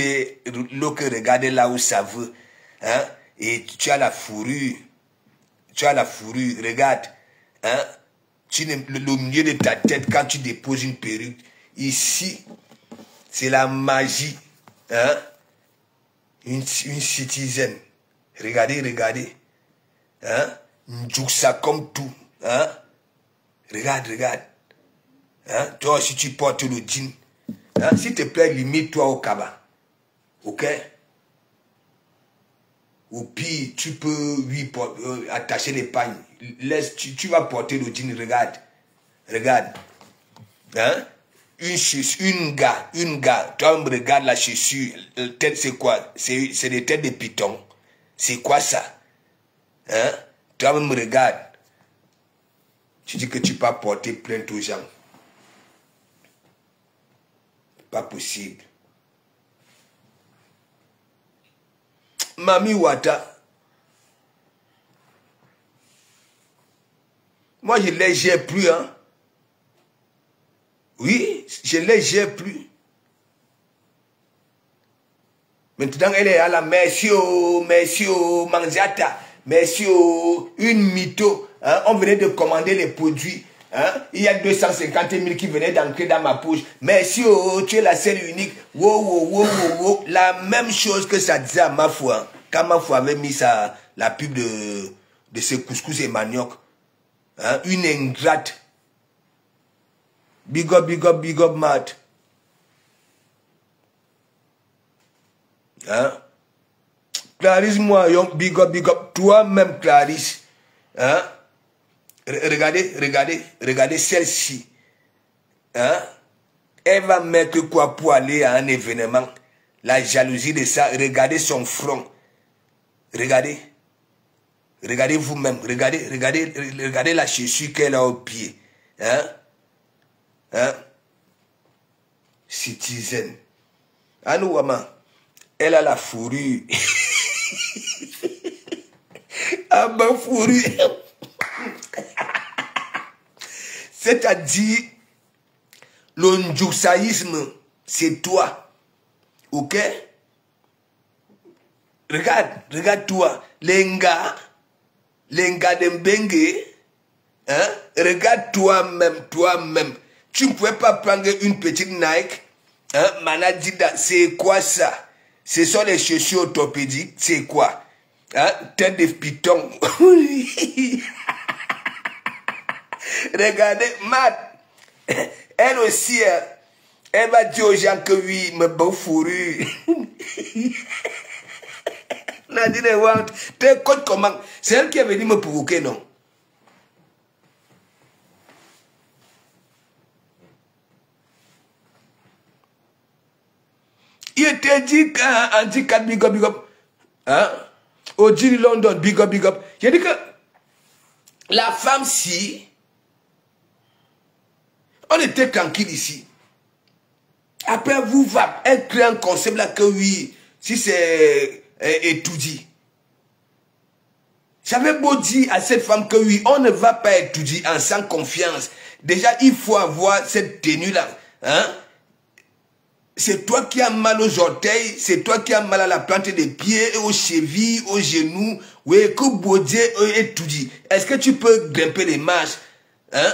regardez là où ça veut. Hein? Et tu as la fourrure. Tu as la fourrure. Regarde. Hein? Le milieu de ta tête, quand tu déposes une perruque, ici, c'est la magie. Hein? Une citizen. Regardez, regardez. Hein? Ça comme tout. Hein? Regarde, regarde. Hein? Toi aussi, tu portes le jean. Hein? S'il te plaît, limite-toi au cabas. Ok? Ou pire, tu peux lui attacher les pagnes. Laisse, tu vas porter le jean, regarde. Regarde. Hein? une gars, toi me regarde la chaussure, tête c'est quoi? C'est des têtes de python. C'est quoi ça? Hein? Toi me regarde. Tu dis que tu peux porter plainte aux gens. Pas possible. Mami Wata. Moi je les gère plus, hein. Oui, je les gère plus. Maintenant, elle est à la merci Manziata, merci une mytho. Hein, on venait de commander les produits. Hein, il y a 250 000 qui venaient d'entrer dans ma poche. Merci, tu es la seule unique. Wow. La même chose que ça disait à ma foi. Quand ma foi avait mis la pub de ce couscous et manioc. Hein, une ingrate. Big up, Matt. Hein? Clarisse, moi, big up. Toi-même, Clarisse. Hein? Regardez celle-ci. Hein? Elle va mettre quoi pour aller à un événement? La jalousie de ça. Regardez son front. Regardez vous-même. Regardez la chaussure qu'elle a au pied. Hein? Citizen. Anouama, elle a la fourrure. Ah ben fourrure. C'est-à-dire, le ndjouksaïsme, c'est toi. Ok? Regarde-toi. Les gars de Mbengue, hein? Regarde toi-même. Tu ne pouvais pas prendre une petite Nike, hein? Manadida, c'est quoi ça? Ce sont les chaussures orthopédiques, c'est quoi? Hein? Tête de python. Regardez, Matt, elle aussi, elle va dire aux gens que oui, me bon fourrure. Nadine, t'es code comment? C'est elle qui est venue me provoquer, non? Il était dit qu'Anticat big up. Hein? Au Gini London, big up. Il a dit que la femme, si on était tranquille ici. Après, vous va elle crée un concept là que oui, si c'est étudié. J'avais beau dire à cette femme que oui, on ne va pas étudier en sans confiance. Déjà, il faut avoir cette tenue là. Hein? C'est toi qui as mal aux orteils, c'est toi qui as mal à la plante des pieds, aux chevilles, aux genoux. Oui, que Baudier étudie. Est-ce que tu peux grimper les marches? Hein?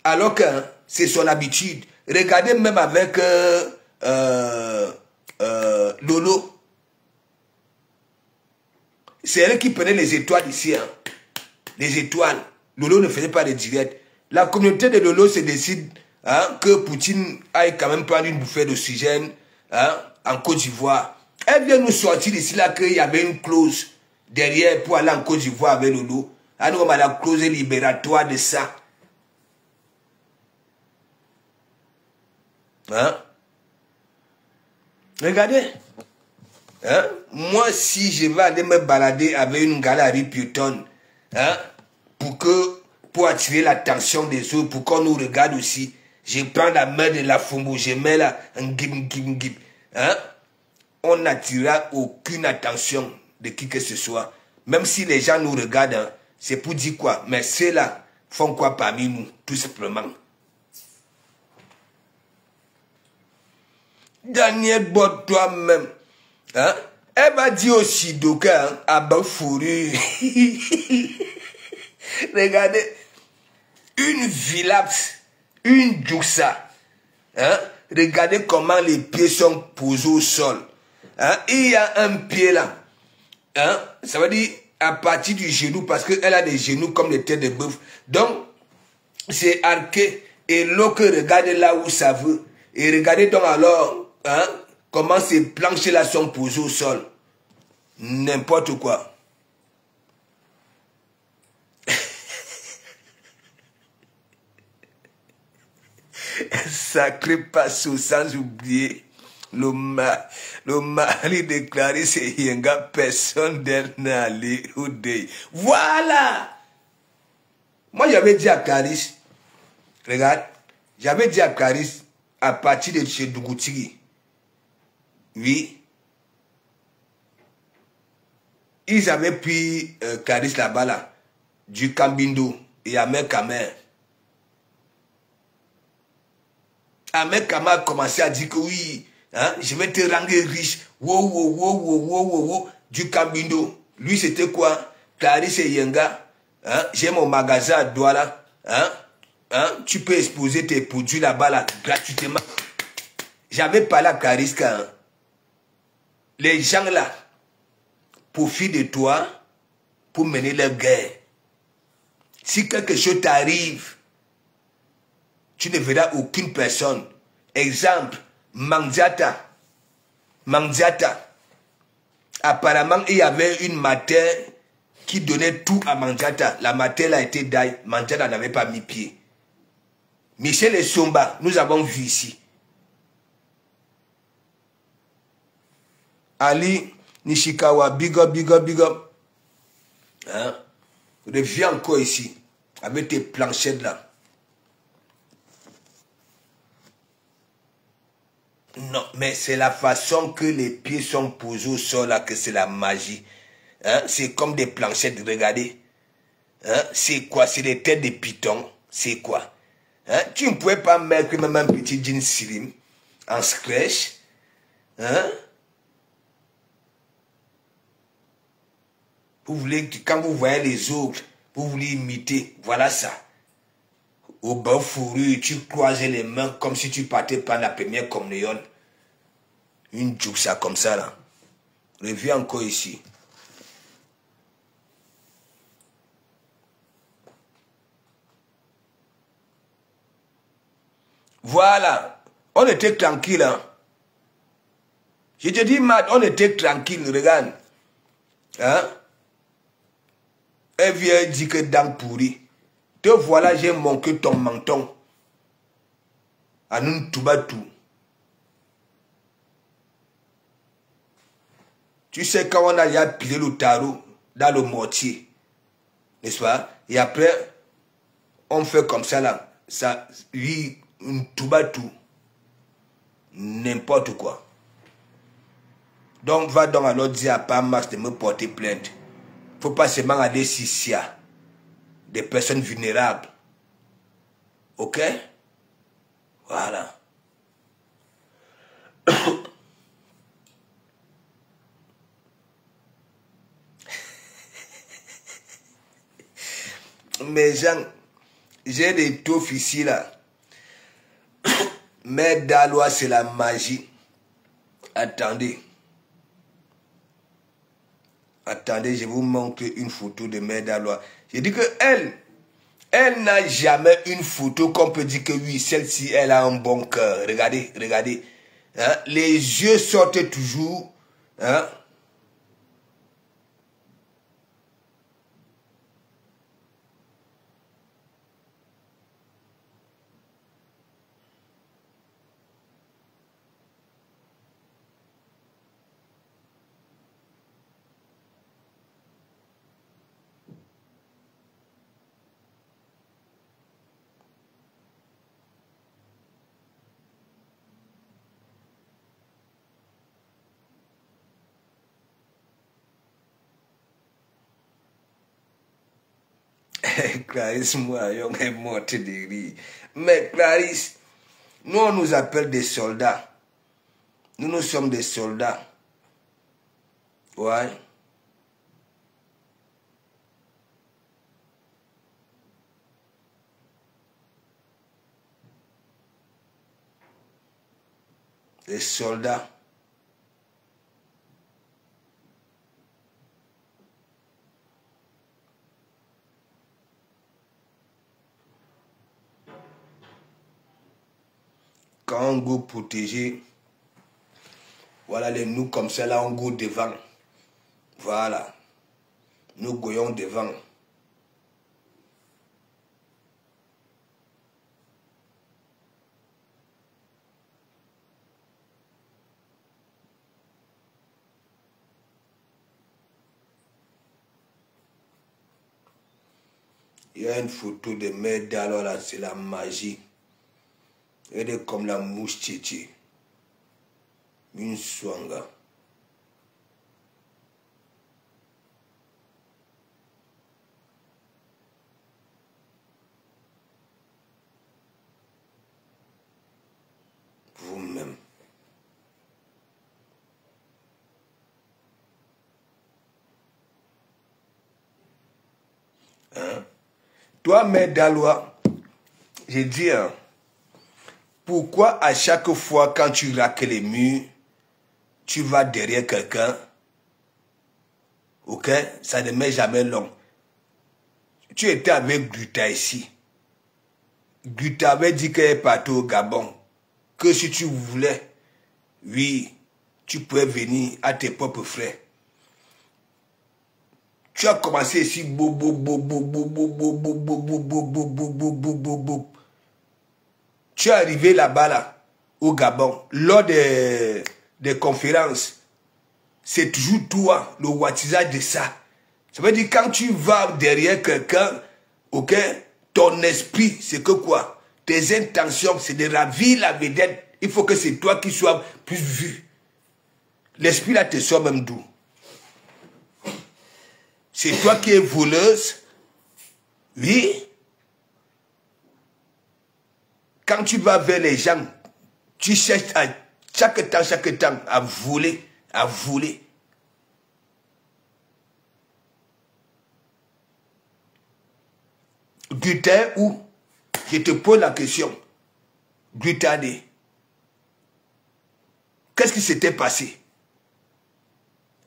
Alors que hein, c'est son habitude. Regardez même avec Lolo. C'est elle qui prenait les étoiles ici. Hein. Les étoiles. Lolo ne faisait pas de direct. La communauté de Lolo se décide hein, que Poutine aille quand même prendre une bouffée d'oxygène hein, en Côte d'Ivoire. Elle vient nous sortir d'ici là qu'il y avait une clause derrière pour aller en Côte d'Ivoire avec Lolo. Alors on a la clause libératoire de ça. Hein? Regardez. Hein? Moi, si je vais aller me balader avec une galerie piétonne, hein? Pour attirer l'attention des autres, pour qu'on nous regarde aussi, je prends la main de la Fumbo, je mets là un gib. Hein? On n'attirera aucune attention de qui que ce soit. Même si les gens nous regardent, hein, c'est pour dire quoi? Mais ceux-là font quoi parmi nous, tout simplement? Daniel Bot, toi-même, hein? Elle va dire aussi d'aucun hein, à Bafouru. Regardez, une Vilaps, une Djouxa. Hein? Regardez comment les pieds sont posés au sol. Hein? Il y a un pied là. Hein? Ça veut dire à partir du genou, parce qu'elle a des genoux comme les têtes de bœuf. Donc, c'est arqué. Et l'eau que regardez là où ça veut. Et regardez donc alors hein, comment ces planches là sont posées au sol. N'importe quoi. sacré Passo, sans oublier le mari de Clarisse et Yenga, personne d'elle n'est allé au deuil. Voilà! Moi, j'avais dit à Clarisse, regarde, j'avais dit à Clarisse, à partir de chez Dougoutigi, oui, ils avaient pris Clarisse là-bas, là, du Cambindo et Ahmed Kamer. Ahmed Kamer a commencé à dire que oui, hein, je vais te rendre riche. Wow, wow, wow, wow, wow, wow, wow. Du Cambindo. Lui, c'était quoi? Clarisse et Yenga. Hein, j'ai mon magasin à Douala. Hein, hein, tu peux exposer tes produits là-bas là, gratuitement. J'avais parlé à Clarisse quand hein, les gens là profitent de toi pour mener leur guerre. Si quelque chose t'arrive, tu ne verras aucune personne. Exemple, Mandiata. Mandiata. Apparemment, il y avait une mater qui donnait tout à Mandiata. La mater a été daille. Mandiata n'avait pas mis pied. Michel et Somba, nous avons vu ici. Ali Nishikawa, big up, big up, big up. Hein? Reviens encore ici, avec tes planchettes là. Non, mais c'est la façon que les pieds sont posés au sol là que c'est la magie. Hein? C'est comme des planchettes, regardez. Hein? C'est quoi? C'est des têtes de python. C'est quoi? Hein? Tu ne pouvais pas mettre même un petit jean slim en scratch. Hein? Vous voulez, quand vous voyez les autres, vous voulez imiter. Voilà ça. Au bas fourru, tu croisais les mains comme si tu partais par la première communion. Une jupe ça comme ça là. Reviens encore ici. Voilà. On était tranquille. Hein? Je te dis, Matt, on était tranquille. Regarde. Hein? Elle vient dire que dents pourries. Te voilà, j'ai manqué ton menton. À nous tout bas tout. Tu sais quand on a déjà pilé le tarot dans le mortier. N'est-ce pas? Et après, on fait comme ça là. Ça, oui, tout bas tout. N'importe quoi. Donc, va donc alors dire à pas Max de me porter plainte. Faut pas seulement aller s'il y a des personnes vulnérables. Ok? Voilà. Mais gens, j'ai des taux ici là. Mais Dalois, c'est la magie. Attendez. Attendez, je vous montre une photo de Mère Dalois. Je dis que elle n'a jamais une photo qu'on peut dire que oui, celle-ci, elle a un bon cœur. Regardez, regardez. Hein? Les yeux sortent toujours. Hein? Clarisse, moi, on est morte de rire. Mais Clarisse, nous, on nous appelle des soldats. Nous sommes des soldats. Ouais. Des soldats. Quand on go protéger, voilà les nous comme ça là, on go devant. Voilà. Nous goyons devant. Il y a une photo de Mère Daloa là, c'est la magie. Elle est comme la mouche tchétché. Une swanga. Vous-même. Hein? Toi, Mère Daloa, j'ai dit, hein, pourquoi à chaque fois quand tu raques les murs, tu vas derrière quelqu'un, ok? Ça ne met jamais long. Tu étais avec Guta ici. Guta avait dit qu'elle est partie au Gabon. Que si tu voulais, oui, tu pouvais venir à tes propres frais. Tu as commencé ici, tu es arrivé là-bas, là, au Gabon, lors des conférences. C'est toujours toi, le wattisage de ça. Ça veut dire quand tu vas derrière quelqu'un, ok, ton esprit, c'est que quoi? Tes intentions, c'est de ravir la vedette. Il faut que c'est toi qui sois plus vu. L'esprit là te sort même d'où? C'est toi qui es voleuse. Oui. Quand tu vas vers les gens, tu cherches à chaque temps à voler, à voler. Guta où? Je te pose la question. Guta, qu'est-ce qui s'était passé?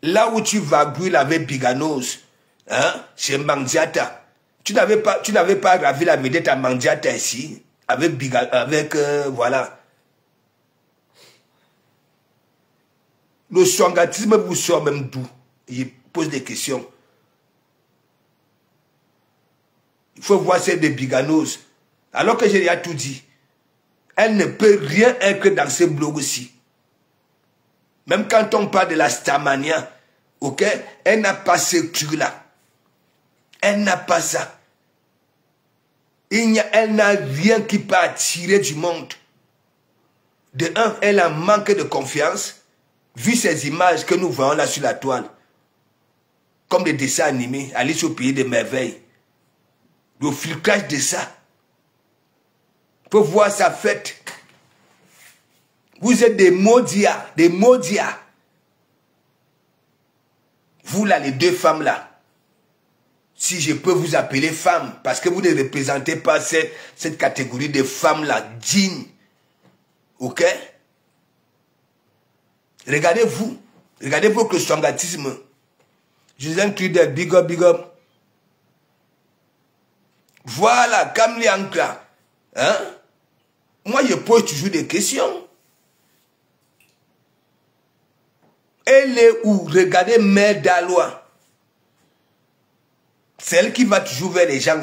Là où tu vas brûler avec Biganos, hein, chez Mandiata, tu n'avais pas ravi la vedette à Mandiata ici, avec voilà. Le swangatisme vous sort même d'où? Il pose des questions. Il faut voir celle de Biganos. Alors que j'ai déjà tout dit. Elle ne peut rien être dans ce blog aussi. Même quand on parle de la Starmania, ok, elle n'a pas ce truc-là. Elle n'a pas ça. Elle n'a rien qui peut attirer du monde. De un, elle a manque de confiance, vu ces images que nous voyons là sur la toile. Comme des dessins animés, Alice au pays des merveilles. Le filtrage de ça. Il faut voir sa fête. Vous êtes des maudias, des maudias. Vous là, les deux femmes là. Si je peux vous appeler femme, parce que vous ne représentez pas cette catégorie de femmes là, dignes. Ok? Regardez-vous. Regardez votre sangatisme. Je vous ai un truc de big up, big up. Voilà, comme les ancres. Hein? Moi, je pose toujours des questions. Elle est où? Regardez Mère Daloa. C'est elle qui va toujours vers les gens.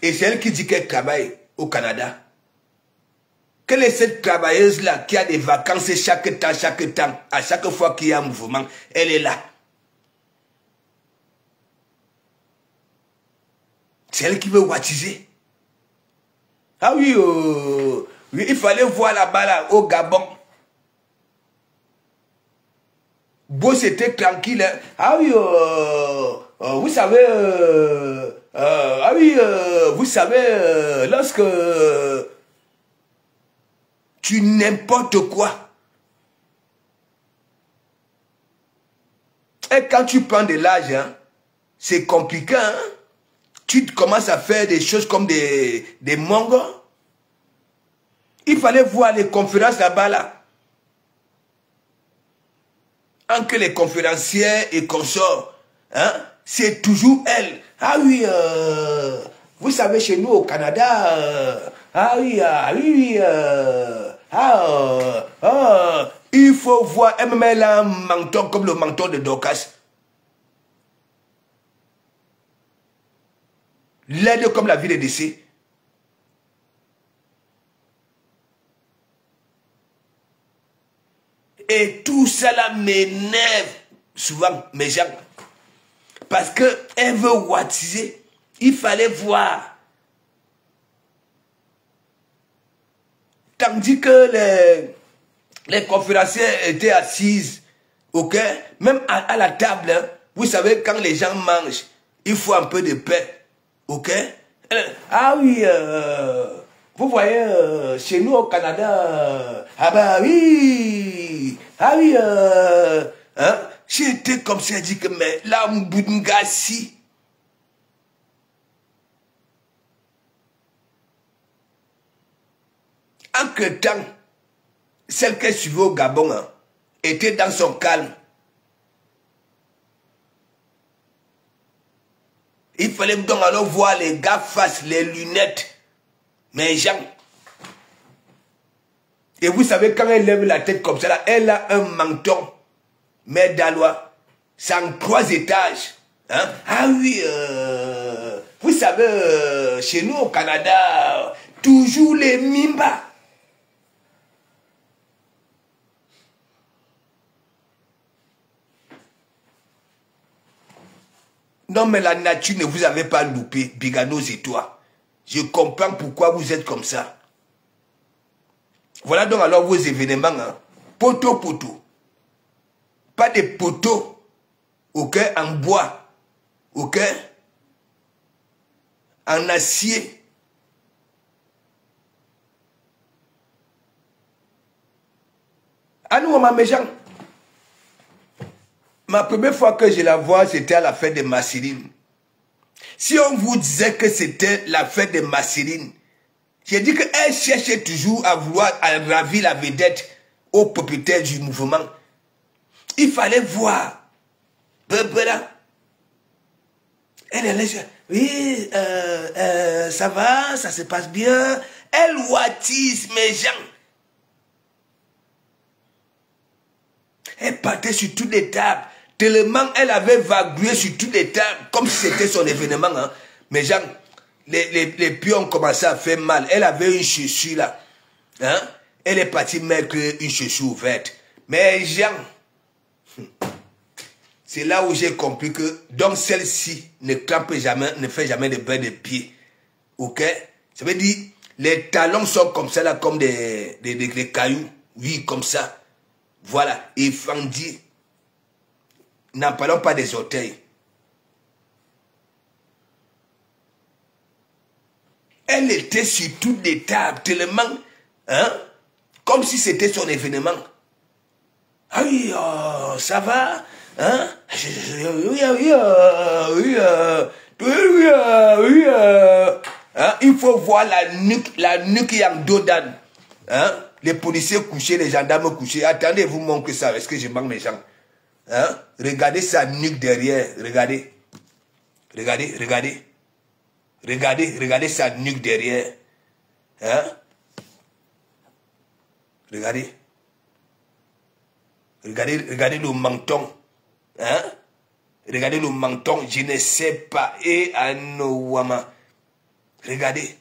Et c'est elle qui dit qu'elle travaille au Canada. Quelle est cette travailleuse-là qui a des vacances chaque temps, à chaque fois qu'il y a un mouvement, elle est là. C'est elle qui veut wattiser. Ah oui, oui, il fallait voir là-bas, là, au Gabon. Beau, c'était tranquille. Hein? Ah oui, vous savez, ah oui, vous savez, lorsque tu n'importe quoi. Et quand tu prends de l'âge, hein, c'est compliqué. Hein? Tu commences à faire des choses comme des mongos. Il fallait voir les conférences là-bas, là. Entre les conférencières et consorts, hein, c'est toujours elle. Ah oui, vous savez, chez nous au Canada, ah oui, il faut voir, elle me met là un menton comme le menton de Dorcas. L'aide comme la vie de décès. Et tout cela m'énerve souvent, mes gens. parce qu'elle veut wattiser. Il fallait voir. Tandis que les conférenciers étaient assises, ok? Même à la table, hein, vous savez, quand les gens mangent, il faut un peu de paix, ok? Ah oui, vous voyez, chez nous au Canada, ah bah oui, ah oui, hein? J'étais comme ça, j'ai dit que, mais là, Mbungassi, entre-temps, celle qu'elle suivait au Gabon hein, était dans son calme. Il fallait donc alors voir les gars face les lunettes. Mais Jean. Et vous savez, quand elle lève la tête comme ça, là, elle a un menton. Mais Dalois, c'est en 3 étages. Hein? Ah oui, vous savez, chez nous au Canada, toujours les Mimba. Non, mais la nature ne vous avait pas loupé, Biganos et toi. Je comprends pourquoi vous êtes comme ça. Voilà donc alors vos événements. Hein. Poteau, poteau. Pas des poteaux, ok, en bois, ok, en acier. À nous, ma méchant. Ma première fois que je la vois, c'était à la fête de Massirine. Si on vous disait que c'était la fête de Massirine, j'ai dit qu'elle cherchait toujours à vouloir ravir la vedette au propriétaire du mouvement. Il fallait voir. Là. Elle est là, oui, ça va, ça se passe bien. Elle ouatise mes gens. Elle partait sur toutes les tables. Tellement elle avait vagué sur toutes les tables, comme si c'était son événement. Hein. Mais Jean, les pions commençaient à faire mal. Elle avait une chaussure là. Hein? Elle est partie mettre une chaussure ouverte. Mais Jean, c'est là où j'ai compris que donc celle-ci ne crampe jamais, ne fait jamais de bain de pied. Ok? Ça veut dire, les talons sont comme ça là, comme des cailloux. Oui, comme ça. Voilà. Et Fandi. N'en parlons pas des orteils. Elle était sur toutes les tables, tellement, hein, comme si c'était son événement. Ah oui, ça va, hein? Oui, hein? Il faut voir la nuque en dos d'âne. Hein? Les policiers couchés, les gendarmes couchés. Attendez, vous montrez ça. Est-ce que je manque mes gens? Hein? Regardez sa nuque derrière. Regardez. Regardez, regardez. Regardez, regardez sa nuque derrière. Hein? Regardez. Regardez, regardez le menton. Hein? Regardez le menton. Je ne sais pas. Et Anouama. Regardez.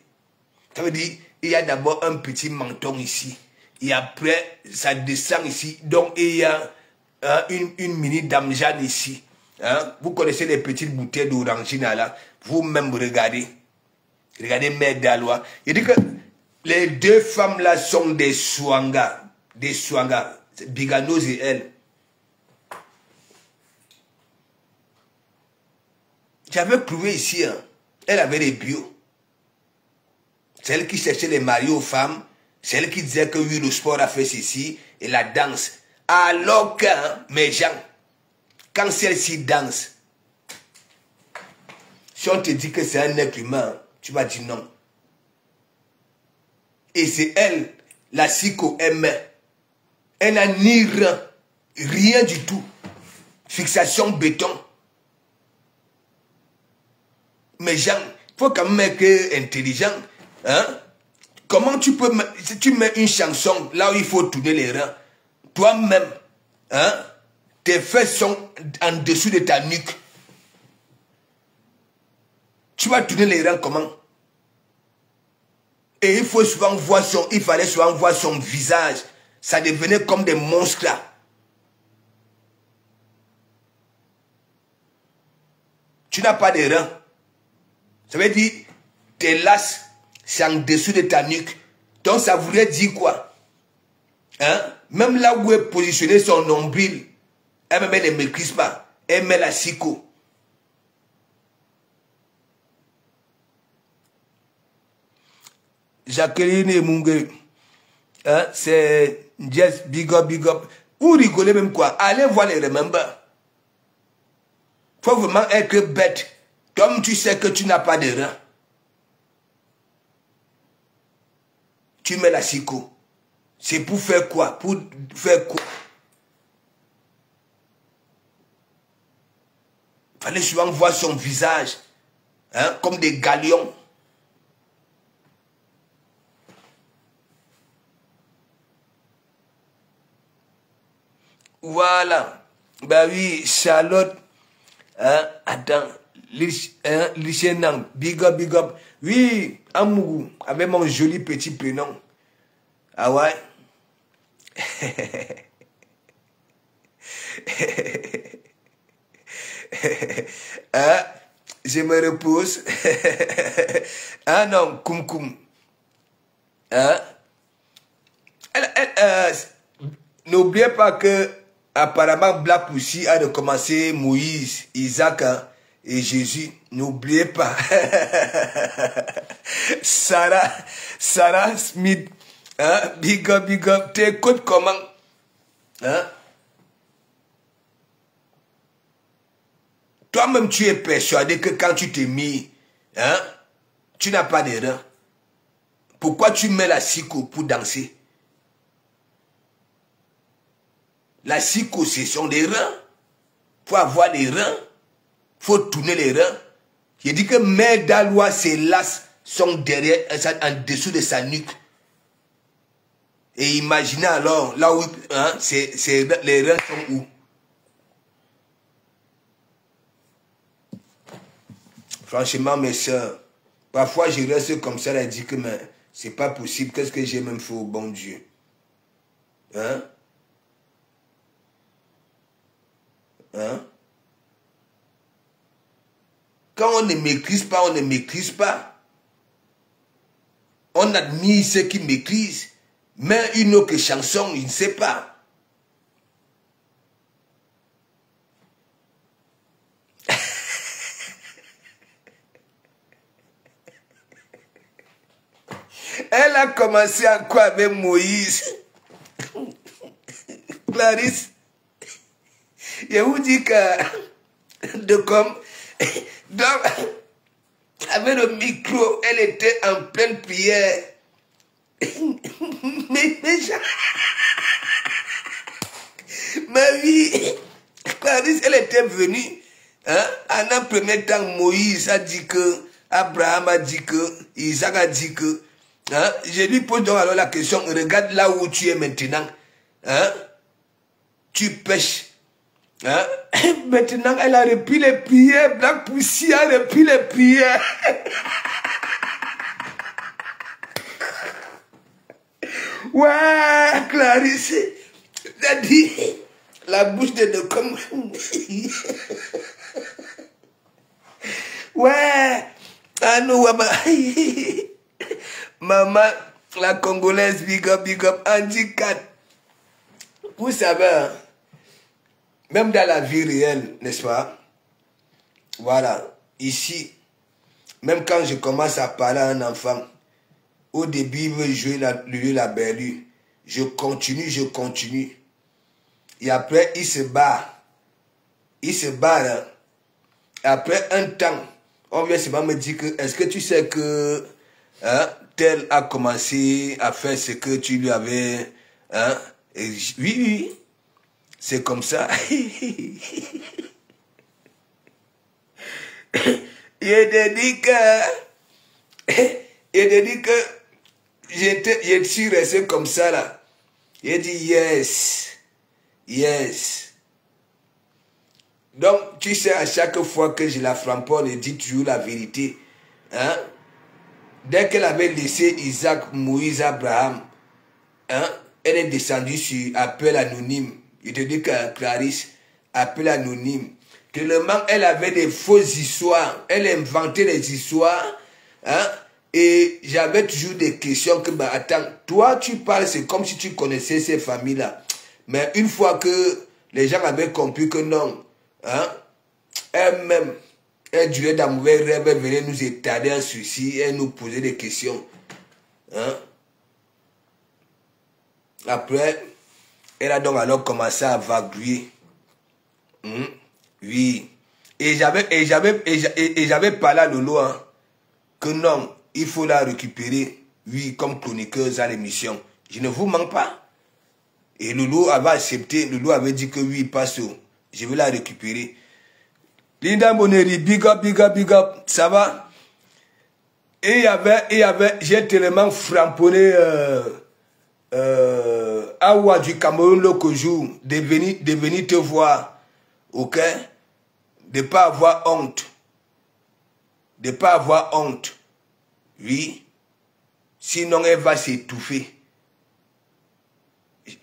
Ça veut dire, il y a d'abord un petit menton ici. Et après, ça descend ici. Donc, il y a une mini damjane ici. Hein? Vous connaissez les petites bouteilles d'orangina là. Vous-même regardez. Regardez Mère Dalois. Il dit que les deux femmes là sont des Swanga. Des Swanga. Biganos et elle. J'avais prouvé ici. Hein. Elle avait les bio. C'est elle qui cherchait les maris aux femmes. C'est elle qui disait que oui, le sport a fait ceci. Et la danse. Alors que, hein, mes gens, quand celle-ci danse, si on te dit que c'est un être humain, tu vas dire non. Et c'est elle, la psycho-M. Elle n'a ni rien du tout. Fixation béton. Mais gens, il faut quand même être intelligent. Hein? Comment tu peux... Si tu mets une chanson là où il faut tourner les reins, toi-même, hein, tes fesses sont en dessous de ta nuque. Tu vas tourner les reins comment? Et il fallait souvent voir son visage. Ça devenait comme des monstres. Tu n'as pas de reins. Ça veut dire, tes lasses, c'est en dessous de ta nuque. Donc ça voudrait dire quoi? Hein? Même là où est positionné son nombril, elle ne maîtrise pas. Elle met la psycho. Jacqueline et Mungue, hein, c'est just big up, big up. Vous rigolez même quoi? Allez voir les remember. Faut vraiment être bête. Comme tu sais que tu n'as pas de rein. Tu mets la psycho. C'est pour faire quoi? Pour faire quoi? Il fallait souvent voir son visage. Hein, comme des galions. Voilà. Ben oui, Charlotte. Hein, attends. Lichenang. Big up, big up. Oui, Amougou. Avec mon joli petit prénom. Ah ouais? Hein? Je me repose. Ah non, Koum Koum. Hein? N'oubliez pas que apparemment Black Pussy a recommencé Moïse, Isaac et Jésus. N'oubliez pas. Sarah Smith. Hein? Big up, big up. T'écoutes comment? Hein? Toi-même, tu es persuadé que quand tu t'es mis, hein, tu n'as pas de reins. Pourquoi tu mets la psycho pour danser? La psycho, ce sont des reins. Il faut avoir des reins. Il faut tourner les reins. Je dis que Mère Dalois, ses lasses sont derrière, en dessous de sa nuque. Et imaginez alors, là où hein, les reins sont où? Franchement, mes soeurs, parfois je reste comme ça et dis que c'est pas possible. Qu'est-ce que j'ai même fait au bon Dieu? Hein? Hein? Quand on ne maîtrise pas, on ne maîtrise pas. On admire ceux qui maîtrisent. Mais une autre chanson, il ne sait pas. Elle a commencé à quoi avec Moïse? Clarisse, je vous dis que donc, avec le micro, elle était en pleine prière. mais oui, Clarisse, elle était venue. Hein, en un premier temps, Moïse a dit que, Abraham a dit que, Isaac a dit que, hein, je lui pose donc alors la question, regarde là où tu es maintenant. Hein, tu pêches. Hein? Maintenant, elle a repris les prières. Black Pussy a repris les prières. Ouais, Clarisse. T'as dit la bouche de comme. Ouais. Ah non, maman, la Congolaise, big up, Andy Kat. Vous savez, hein? Même dans la vie réelle, n'est-ce pas? Voilà, ici, même quand je commence à parler à un enfant, au début, il veut jouer la berlue. Je continue. Et après, il se bat. Il se bat, hein. Après un temps, on vient seulement me dire que, est-ce que tu sais que, hein, tel a commencé à faire ce que tu lui avais, hein? Et oui. C'est comme ça. Il te dit que je suis resté comme ça là. Il dit yes. Donc, tu sais, à chaque fois que je la framponne, elle dit toujours la vérité. Hein? Dès qu'elle avait laissé Isaac, Moïse, Abraham, hein, elle est descendue sur appel anonyme. Je te dis que Clarisse, appel anonyme. Tellement elle avait des fausses histoires. Elle inventait des histoires. Hein? Et j'avais toujours des questions que, bah, attends, toi tu parles, c'est comme si tu connaissais ces familles-là. Mais une fois que les gens avaient compris que non, hein, elle-même, elle durait dans mauvais rêve, elle venait nous étaler en souci, elle nous posait des questions. Hein? Après, elle a donc alors commencé à vaguer. Oui. Et j'avais parlé à Lolo, hein, que non, il faut la récupérer, oui, comme chroniqueuse à l'émission. Je ne vous manque pas. Et Lolo avait accepté, Lolo avait dit que oui, passe, je vais la récupérer. Linda Moneri, big up, big up, big up, ça va? Et il y avait, j'ai tellement framponné Awa du Cameroun l'autre jour, de venir te voir, ok? De ne pas avoir honte. De ne pas avoir honte. Oui. Sinon, elle va s'étouffer.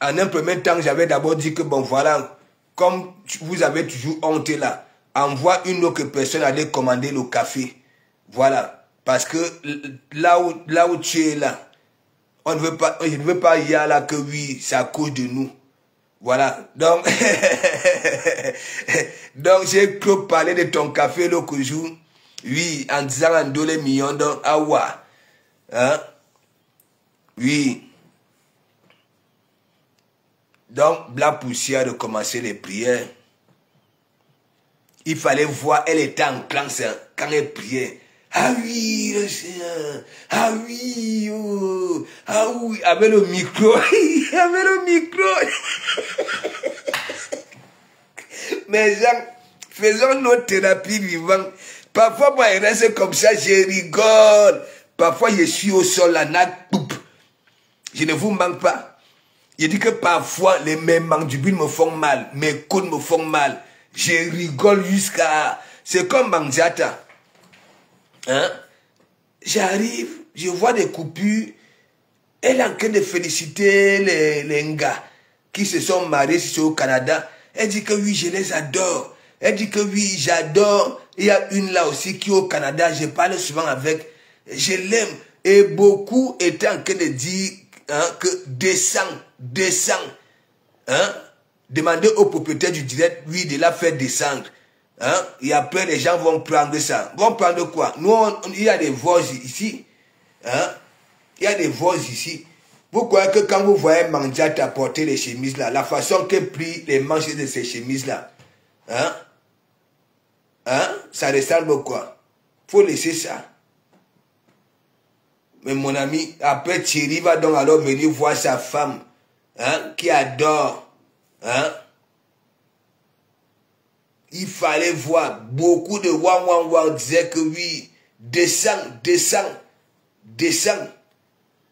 En un premier temps, j'avais d'abord dit que, bon, voilà, comme vous avez toujours honte là, envoie une autre personne aller commander le café. Voilà. Parce que là où tu es là, on ne veut pas, je ne veux pas y aller là que oui, c'est à cause de nous. Voilà. Donc, donc j'ai trop parlé de ton café l'autre jour. Oui, en disant en 2 millions donc awa. Hein? Oui. Donc, la poussière de commencer les prières. Il fallait voir, elle était en classe quand elle priait. Ah oui, le Seigneur. Ah oui, oh. Ah oui, avec le micro. Avec le micro. Mais Jean, faisons notre thérapie vivante. Parfois, moi, je reste comme ça, je rigole. Parfois, je suis au sol, la natte poupe. Je ne vous manque pas. Je dis que parfois, mes mandibule me font mal, mes côtes me font mal. Je rigole jusqu'à... C'est comme Mangiata. Hein? J'arrive, je vois des coupures. Elle est en train de féliciter les gars qui se sont mariés ici au Canada. Elle dit que oui, je les adore. Elle dit que oui, j'adore. Il y a une là aussi qui est au Canada. Je parle souvent avec. Je l'aime. Et beaucoup étaient en train de dire hein, que descends. Hein? Demandez au propriétaire du direct, oui, de la faire descendre. Hein? Et après, les gens vont prendre ça. Vont prendre quoi? Nous, il y a des voix ici. Hein? Il y a des voix ici. Vous croyez que quand vous voyez Mangiata porter les chemises là, la façon qu'elle plie les manches de ces chemises là, hein? Hein? Ça ressemble quoi? Faut laisser ça. Mais mon ami, après Thierry va donc alors venir voir sa femme, hein, qui adore, hein? Il fallait voir. Beaucoup de Wang disaient que oui, descends.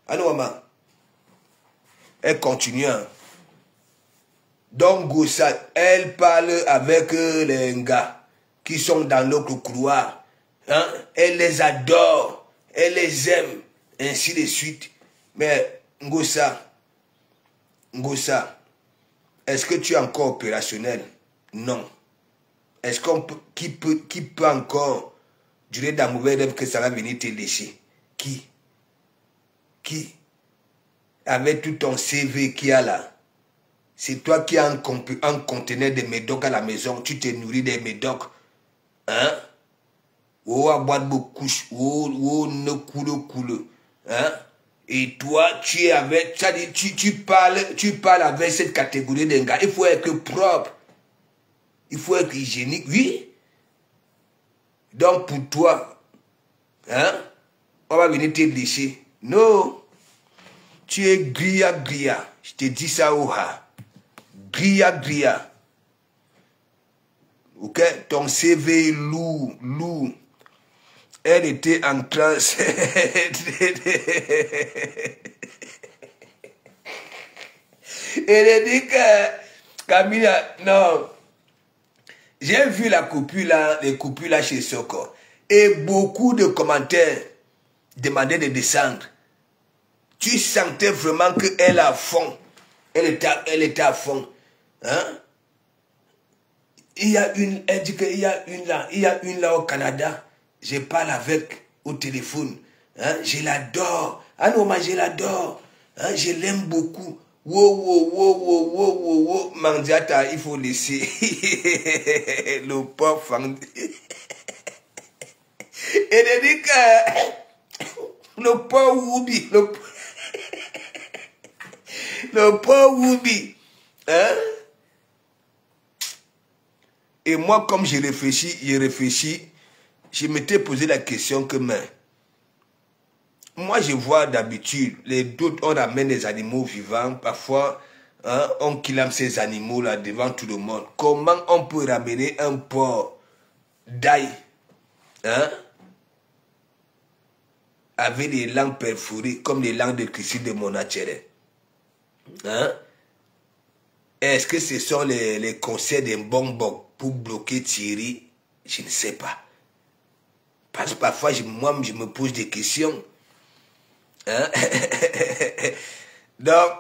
Allô, maman. Elle continue. Hein. Donc, Goussat, elle parle avec les gars qui sont dans l'autre couloir. Hein? Elle les adore. Elle les aime. Ainsi de suite. Mais, Ngoussa, est-ce que tu es encore opérationnel? Non. Est-ce qu'on peut, qui peut encore durer dans mauvais rêve que ça va venir te lécher? Qui? Avec tout ton CV qu'il y a là. C'est toi qui as un conteneur de médocs à la maison. Tu te nourris des médocs. Hein? Oh, à boire de couches. Oh, ne coule. Hein? Et toi, tu es avec, tu parles avec cette catégorie d'un gars. Il faut être propre. Il faut être hygiénique. Oui. Donc, pour toi, hein? On va venir te lécher. Non. Tu es gria. Je te dis ça au ha. Gria. Ok? Ton CV est lourd. Elle était en classe. Elle dit que Camilla, non. J'ai vu les coupures là chez Soko. Et beaucoup de commentaires demandaient de descendre. Tu sentais vraiment qu'elle est à fond. Elle était à fond. Hein? il y a une, elle dit qu'il y a une là, il y a une là au Canada. Je parle avec au téléphone. Hein, je l'adore. Ah non, moi je l'adore. Hein, je l'aime beaucoup. Wow. Mandiata, il faut laisser. Le pauvre fang. Et il dit que le pauvre Woubi, le pauvre Woubi. Hein? Et moi, comme j'ai réfléchi, je m'étais posé la question que, mais, moi, je vois d'habitude, les d'autres, on amène des animaux vivants, parfois, hein, on clame ces animaux-là devant tout le monde. Comment on peut ramener un porc d'ail, hein, avec des langues perforées, comme les langues de Christ de Monachere? Hein? Est-ce que ce sont les conseils d'un bonbon pour bloquer Thierry? Je ne sais pas. Parce que parfois, moi, je me pose des questions. Hein? Donc,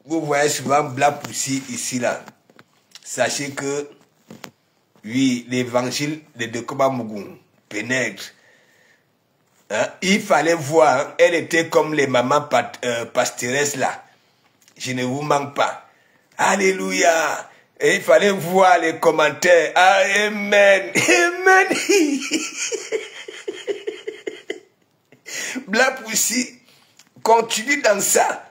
vous voyez souvent Black Pussy ici, là. Sachez que, oui, l'évangile de Dekoba Mugun pénètre. Hein? Il fallait voir, hein? Elle était comme les mamans pasteuresses, là. Je ne vous manque pas. Alléluia. Et il fallait voir les commentaires. Amen. Amen. Black Pussy, continue dans ça.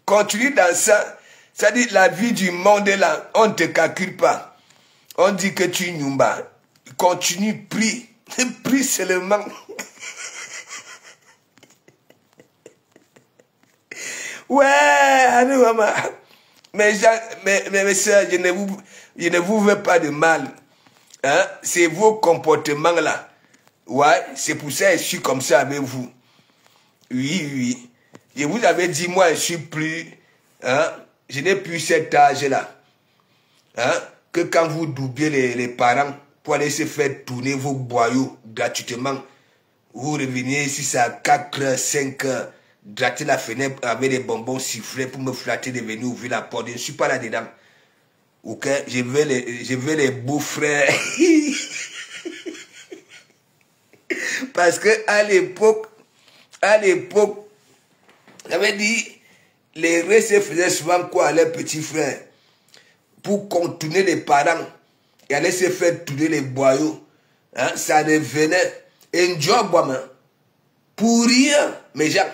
Continue dans ça. C'est-à-dire la vie du monde là, on ne te calcule pas. On dit que tu es Nyumba. Continue, prie. Prie seulement. Ouais, allez, maman. Mais mes soeurs, je ne vous veux pas de mal. Hein? C'est vos comportements là. Ouais, c'est pour ça que je suis comme ça avec vous. Oui. Je vous avais dit, moi, je suis plus... Hein? Je n'ai plus cet âge-là. Hein? Que quand vous doublez les parents pour aller se faire tourner vos boyaux gratuitement, vous revenez ici à 4 heures, 5 heures, gratter la fenêtre avec des bonbons sifflés pour me flatter de venir ouvrir la porte. Je ne suis pas là-dedans. Ok? Je veux les beaux-frères. Parce que à l'époque, j'avais dit, les restes faisaient souvent quoi à leurs petits frères? Pour contourner les parents et aller se faire tourner les boyaux. Hein? Ça devenait un job, pour rien, mes gens.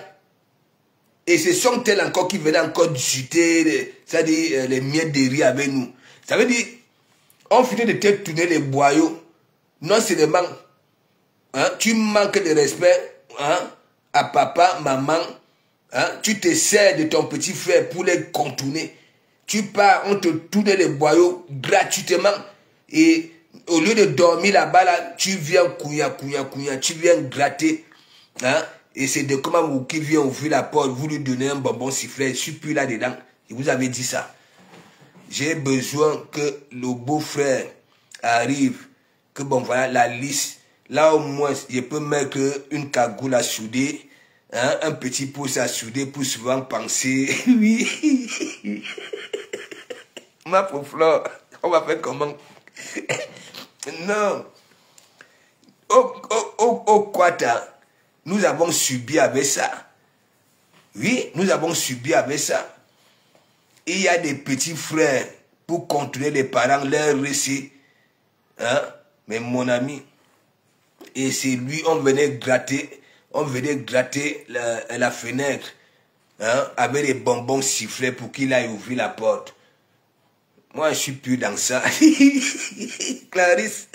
Et ce sont elles encore qui venaient encore discuter, c'est-à-dire les miettes de riz avec nous. Ça veut dire, on finit de te tourner les boyaux. Non seulement, hein, tu manques de respect, hein, à papa, maman, hein, tu te sers de ton petit frère pour les contourner. Tu pars, on te tourne les boyaux gratuitement. Et au lieu de dormir là-bas, là, tu viens couilla, tu viens gratter. Hein? Et c'est de comment vous qui vient ouvrir la porte, vous lui donnez un bonbon sifflet, je suis plus là-dedans. Je vous avais dit ça. J'ai besoin que le beau-frère arrive, que bon voilà, la liste. Là au moins, je peux mettre une cagoule à souder, hein, un petit pouce à souder pour souvent penser. Oui. Ma pauvre Flore, on va faire comment? Non. Au Quata, nous avons subi avec ça. Oui, nous avons subi avec ça. Il y a des petits frères pour contrôler les parents, leur récit. Hein? Mais mon ami, et c'est lui, on venait gratter la fenêtre, hein, avec des bonbons sifflés pour qu'il aille ouvrir la porte. Moi, je suis plus dans ça. Clarisse.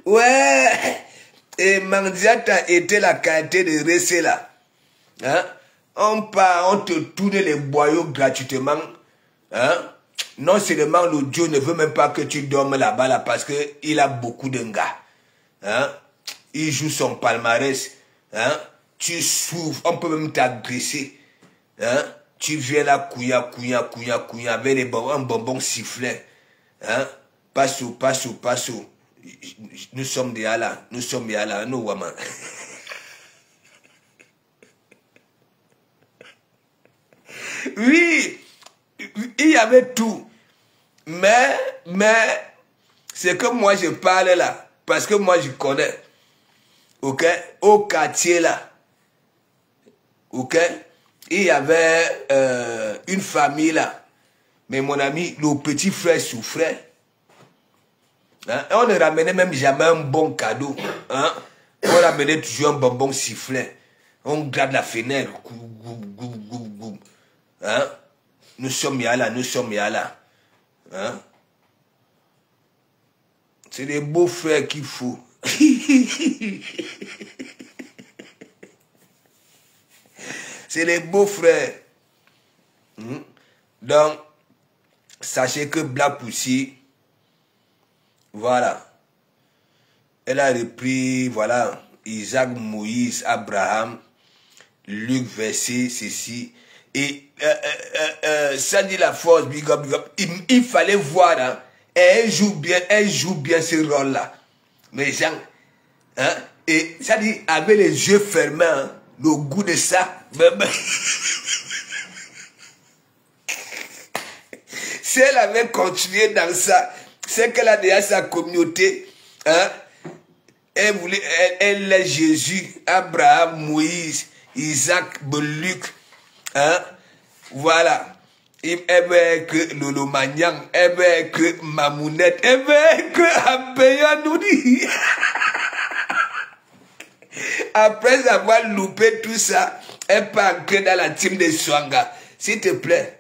Ouais. Et Mandiata était la qualité de récit là. Hein? On te tourne les boyaux gratuitement. Hein? Non seulement le Dieu ne veut même pas que tu dormes là-bas là, parce qu'il a beaucoup de gars. Hein? Il joue son palmarès. Hein? Tu souffres, on peut même t'agresser. Hein? Tu viens là, couilla, avec un bonbon sifflet. Hein? Passo. Nous sommes des Allah, nous, Waman. Oui, il y y avait tout. Mais, c'est que moi je parle là, parce que moi je connais. Ok? Au quartier là. Ok? Il y avait une famille là. Mais mon ami, le petit frère souffrait. Hein? On ne ramenait même jamais un bon cadeau. Hein? On ramenait toujours un bonbon sifflet. On garde la fenêtre. Hein? Nous sommes là, nous sommes là. Hein? C'est des beaux frères qu'il faut. C'est les beaux frères. Donc, sachez que Black Pussy, voilà, elle a repris, voilà, Isaac, Moïse, Abraham, Luc, verset, ceci. Et ça dit la force, big up, big up. Il fallait voir, hein, et elle joue bien ce rôle-là. Mais gens, hein, et ça dit, avec les yeux fermés, hein, le goût de ça, si elle avait continué dans ça, c'est qu'elle a déjà sa communauté, hein, elle est Jésus, Abraham, Moïse, Isaac, Luc, hein, voilà. Elle veut que Lolo Magnan, elle veut que Mamounette, elle veut que Abeya nous dit. Après avoir loupé tout ça, elle peut entrer dans la team de Swanga. S'il te plaît.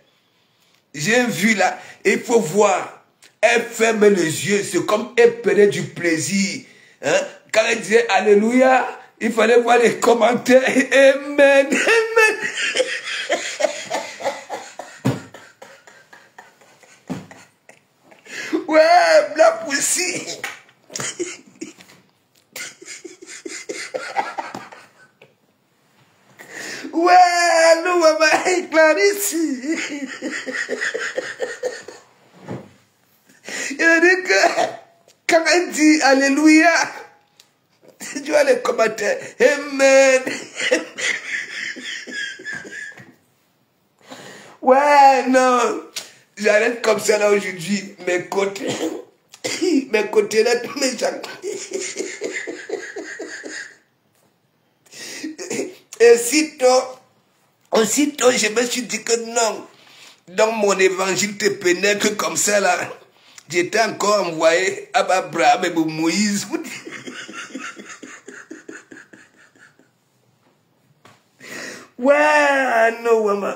J'ai vu là, il faut voir. Elle ferme les yeux, c'est comme elle prenait du plaisir. Hein? Quand elle disait Alléluia, il fallait voir les commentaires. Amen, amen. Ouais, Black Pussy. Ouais, nous, maman, Clarisse. Il a dit que quand elle dit Alléluia, tu vois les commentaires. Amen. Ouais, non. J'arrête comme ça là aujourd'hui. Mes côtés là, mes gens. Et aussitôt, je me suis dit que non. Donc mon évangile te pénètre comme ça là. J'étais encore envoyé à Abraham et Moïse. Ouais, non, maman.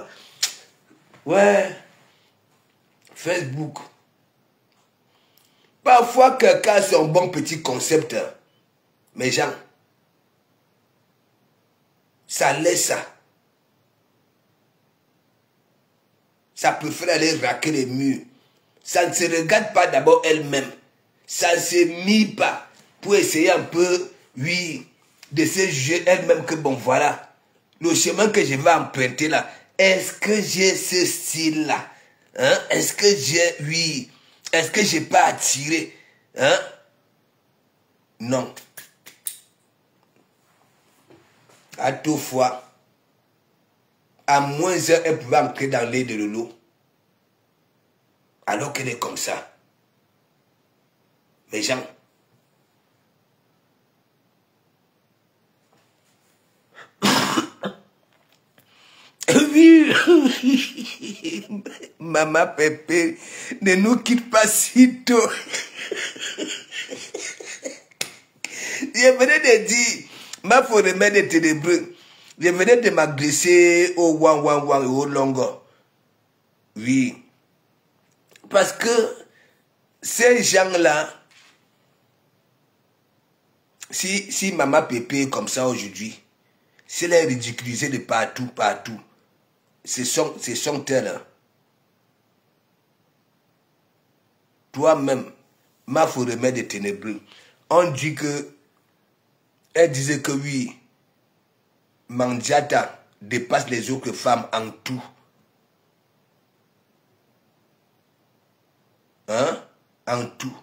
Ouais. Facebook. Parfois, quelqu'un a son bon petit concept. Mais gens, ça laisse ça. Ça préfère aller raquer les murs. Ça ne se regarde pas d'abord elle-même. Ça ne se mie pas pour essayer un peu, oui, de se juger elle-même que bon, voilà. Le chemin que je vais emprunter là, est-ce que j'ai ce style-là? Hein? Est-ce que j'ai, oui, est-ce que j'ai pas attiré? Hein? Non. À deux fois, à moins elle pouvait entrer dans l'air de l'eau. Alors qu'elle est comme ça. Mes gens. Oui. Maman Pépé, ne nous quitte pas si tôt. Je venais de dire, ma faut remède de ténébreux. Je venais de m'agresser au wang et au longo. Oui. Parce que ces gens-là, si Maman Pépé est comme ça aujourd'hui, c'est les ridiculiser de partout. Ce sont elles. Toi-même, ma faut remède de ténébreux. On dit que, elle disait que oui, Mandiata dépasse les autres femmes en tout. Hein? En tout.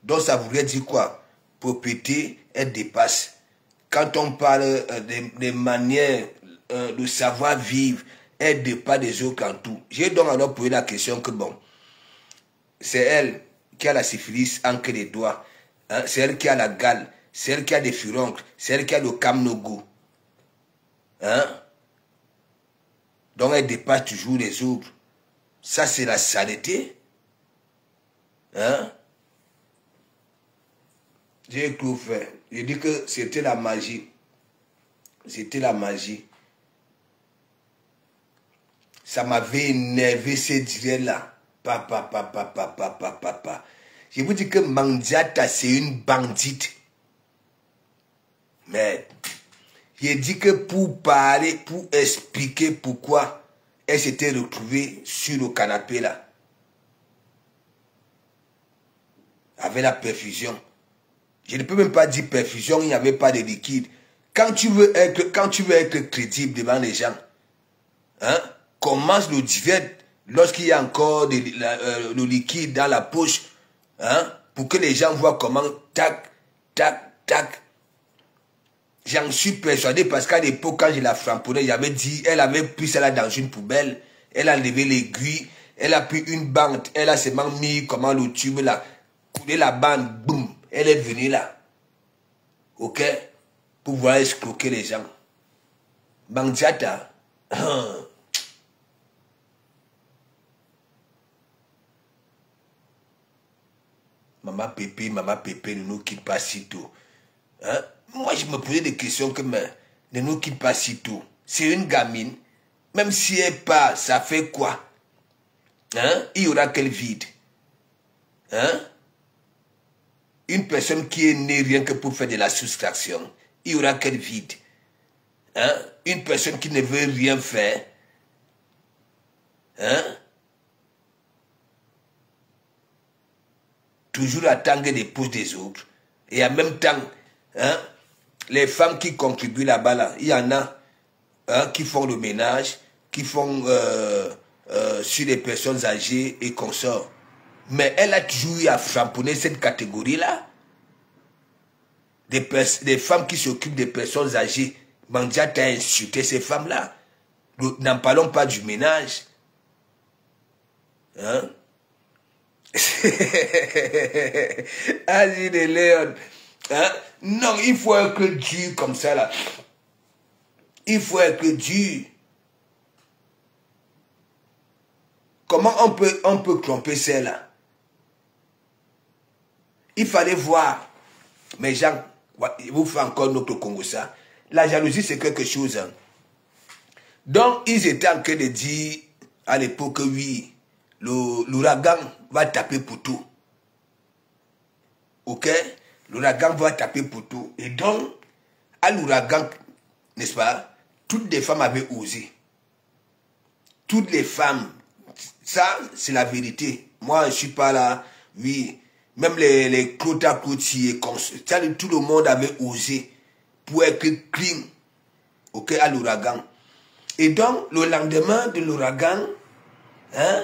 Donc ça voudrait dire quoi? Propriété, elle dépasse. Quand on parle des manières de savoir vivre, elle dépasse des autres en tout. J'ai donc alors posé la question que bon, c'est elle qui a la syphilis entre les doigts, hein? C'est elle qui a la gale, c'est elle qui a des furoncles, c'est elle qui a le camnogo. Hein? Donc elle dépasse toujours les autres. Ça c'est la saleté. Hein? J'ai tout fait. J'ai dit que c'était la magie. C'était la magie. Ça m'avait énervé ces dires-là. Papa. Je vous dis que Mandiata, c'est une bandite. Mais j'ai dit que pour parler, pour expliquer pourquoi elle s'était retrouvée sur le canapé là. Avec la perfusion. Je ne peux même pas dire perfusion, il n'y avait pas de liquide. Quand tu veux être crédible devant les gens, hein, commence le direct lorsqu'il y a encore le liquide dans la poche, hein, pour que les gens voient comment, tac, tac, tac. J'en suis persuadé parce qu'à l'époque, quand je la frapponnais, j'avais dit, elle avait pris cela dans une poubelle, elle a levé l'aiguille, elle a pris une bande, elle a seulement mis comment le tube là, coulé la bande, boum, elle est venue là. Ok? Pour pouvoir escroquer les gens. Mandiata. Maman Pépé, ne nous quitte pas si tôt. Hein? Moi, je me posais des questions comme ne nous quitte pas si tôt. C'est une gamine. Même si elle part, ça fait quoi? Hein? Il y aura quel vide? Hein? Une personne qui est née rien que pour faire de la soustraction, il y aura quel vide? Hein? Une personne qui ne veut rien faire, hein? Toujours attendre des pouces des autres. Et en même temps, hein, les femmes qui contribuent là-bas, là, il y en a, hein, qui font le ménage, qui font sur les personnes âgées et consorts. Mais elle a toujours eu à framponner cette catégorie-là. Des femmes qui s'occupent des personnes âgées. Mandiata a insulté ces femmes-là. N'en parlons pas du ménage. Hein? Agile Léon. Hein? Non, il faut être dur comme ça là. Il faut être dur. Comment on peut tromper celle-là? Il fallait voir. Mais gens, vous faites encore notre Congo ça. La jalousie c'est quelque chose. Hein. Donc ils étaient en train de dire à l'époque que oui, l'ouragan va taper pour tout. Ok? L'ouragan va taper pour tout. Et donc, à l'ouragan, n'est-ce pas? Toutes les femmes avaient osé. Toutes les femmes. Ça, c'est la vérité. Moi, je ne suis pas là. Oui. Même les côtiers, tout le monde avait osé pour être clean. Ok? À l'ouragan. Et donc, le lendemain de l'ouragan, hein?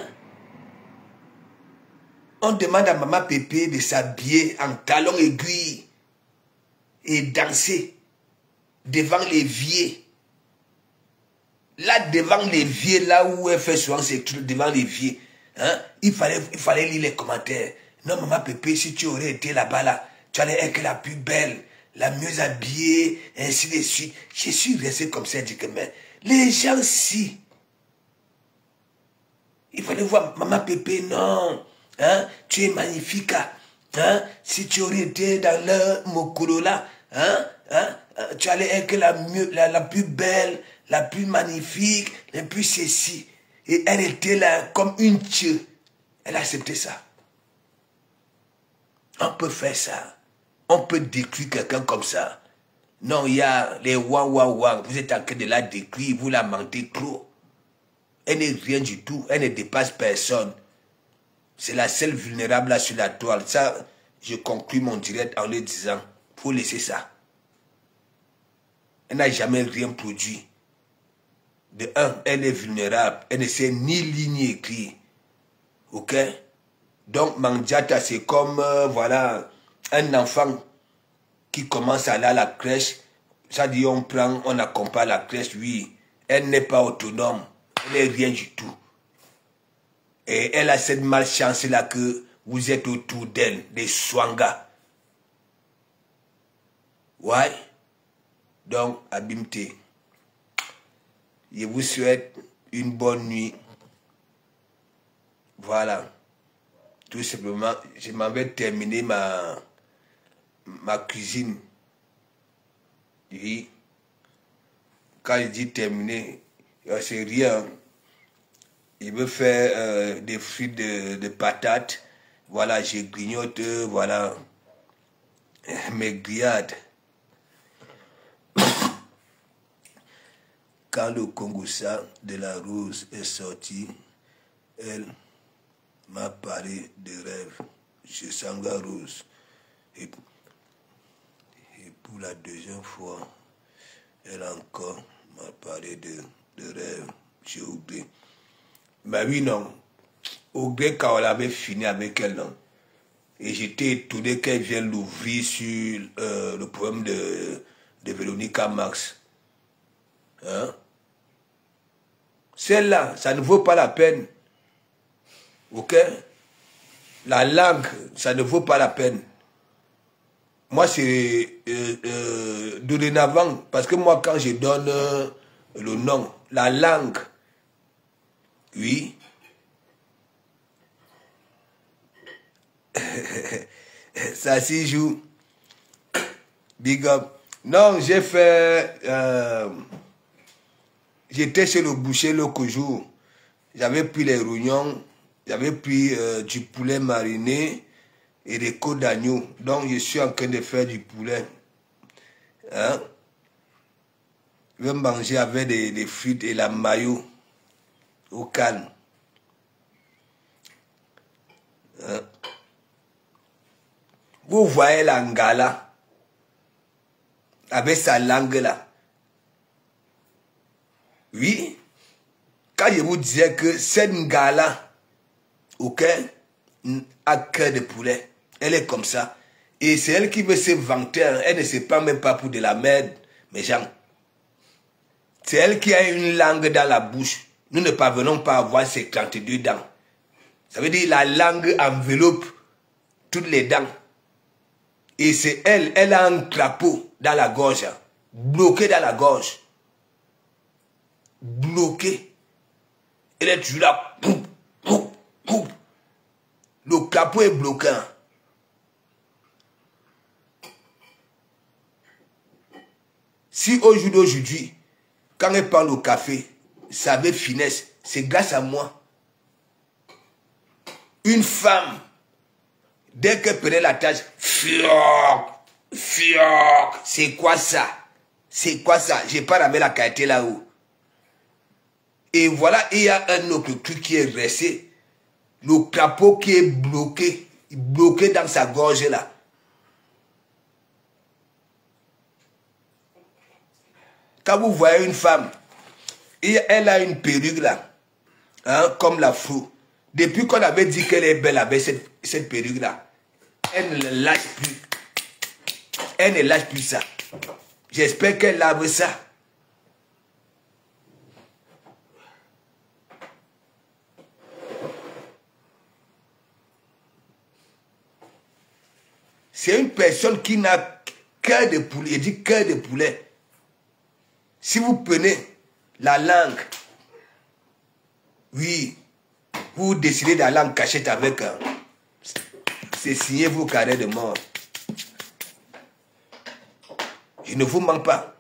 On demande à Maman Pépé de s'habiller en talons aiguilles et danser devant l'évier. Là, devant l'évier, là où elle fait souvent ses trucs, devant l'évier, hein, il fallait lire les commentaires. Non, Maman Pépé, si tu aurais été là-bas, là, tu allais être la plus belle, la mieux habillée, ainsi de suite. Je suis resté comme ça, je dis que mais les gens, si. Il fallait voir Maman Pépé, non. Hein? Tu es magnifique. Hein? Si tu aurais été dans le Mokolo là, hein? Hein? Tu allais être la plus belle, la plus magnifique, la plus ceci. Et elle était là comme une tue. Elle a accepté ça. On peut faire ça. On peut décrire quelqu'un comme ça. Non, il y a les wang. Vous êtes en train de la décrire, vous la mentez trop. Elle n'est rien du tout. Elle ne dépasse personne. C'est la seule vulnérable là sur la toile. Ça, je conclue mon direct en le disant, il faut laisser ça. Elle n'a jamais rien produit. De un, elle est vulnérable. Elle ne sait ni lire ni écrire. Ok? Donc, Mandiata, c'est comme, voilà, un enfant qui commence à aller à la crèche. Ça dit, on accompagne la crèche, oui. Elle n'est pas autonome. Elle n'est rien du tout. Et elle a cette malchance-là que vous êtes autour d'elle, des Swanga. Ouais. Donc, Abimte, je vous souhaite une bonne nuit. Voilà. Tout simplement, je m'en vais terminer ma cuisine. Oui. Quand je dis terminer, c'est rien. Il veut faire des fruits de patates. Voilà, j'ai grignote, voilà, mes grillades. Quand le Congoussa de la Rose est sorti, elle m'a parlé de rêve chez Sanga Rose. Et pour la deuxième fois, elle encore m'a parlé de rêve chez Ougré. Mais oui, non. Ougré, quand on avait fini avec elle, non. Et j'étais étonné qu'elle vienne l'ouvrir sur le problème de Véronica Max. Hein? Celle-là, ça ne vaut pas la peine. Ok? La langue, ça ne vaut pas la peine. Moi, c'est dorénavant, parce que moi, quand je donne le nom, la langue, oui. Ça s'y joue. Big up. Non, j'ai fait... J'étais chez le boucher l'autre jour. J'avais pris les rognons, j'avais pris du poulet mariné et des côtes d'agneau. Donc, je suis en train de faire du poulet. Hein? Je vais manger avec des frites et la mayo au calme. Hein? Vous voyez la ngala avec sa langue là. Oui, quand je vous disais que cette ngala, ok, a cœur de poulet, elle est comme ça. Et c'est elle qui veut se vanter, elle ne se prend même pas pour de la merde, mes gens. C'est elle qui a une langue dans la bouche. Nous ne parvenons pas à avoir ses 32 dents. Ça veut dire la langue enveloppe toutes les dents. Et c'est elle, elle a un crapaud dans la gorge, bloqué dans la gorge. Bloqué. Elle est toujours là. Le crapaud est bloqué. Si au jour d'aujourd'hui, quand elle parle au café, ça avait finesse, c'est grâce à moi. Une femme, dès qu'elle prenait la tâche, fioc, c'est quoi ça? C'est quoi ça? J'ai pas ramené la qualité là-haut. Et voilà, il y a un autre truc qui est resté. Le crapaud qui est bloqué dans sa gorge là. Quand vous voyez une femme, elle a une perruque là, hein, comme l'afro. Depuis qu'on avait dit qu'elle est belle avec cette perruque là, elle ne lâche plus. Elle ne lâche plus ça. J'espère qu'elle lave ça. C'est une personne qui n'a cœur de poulet. Il dit cœur de poulet. Si vous prenez la langue, oui, vous décidez d'aller en cachette avec un. C'est signé vos carrés de mort. Je ne vous mens pas.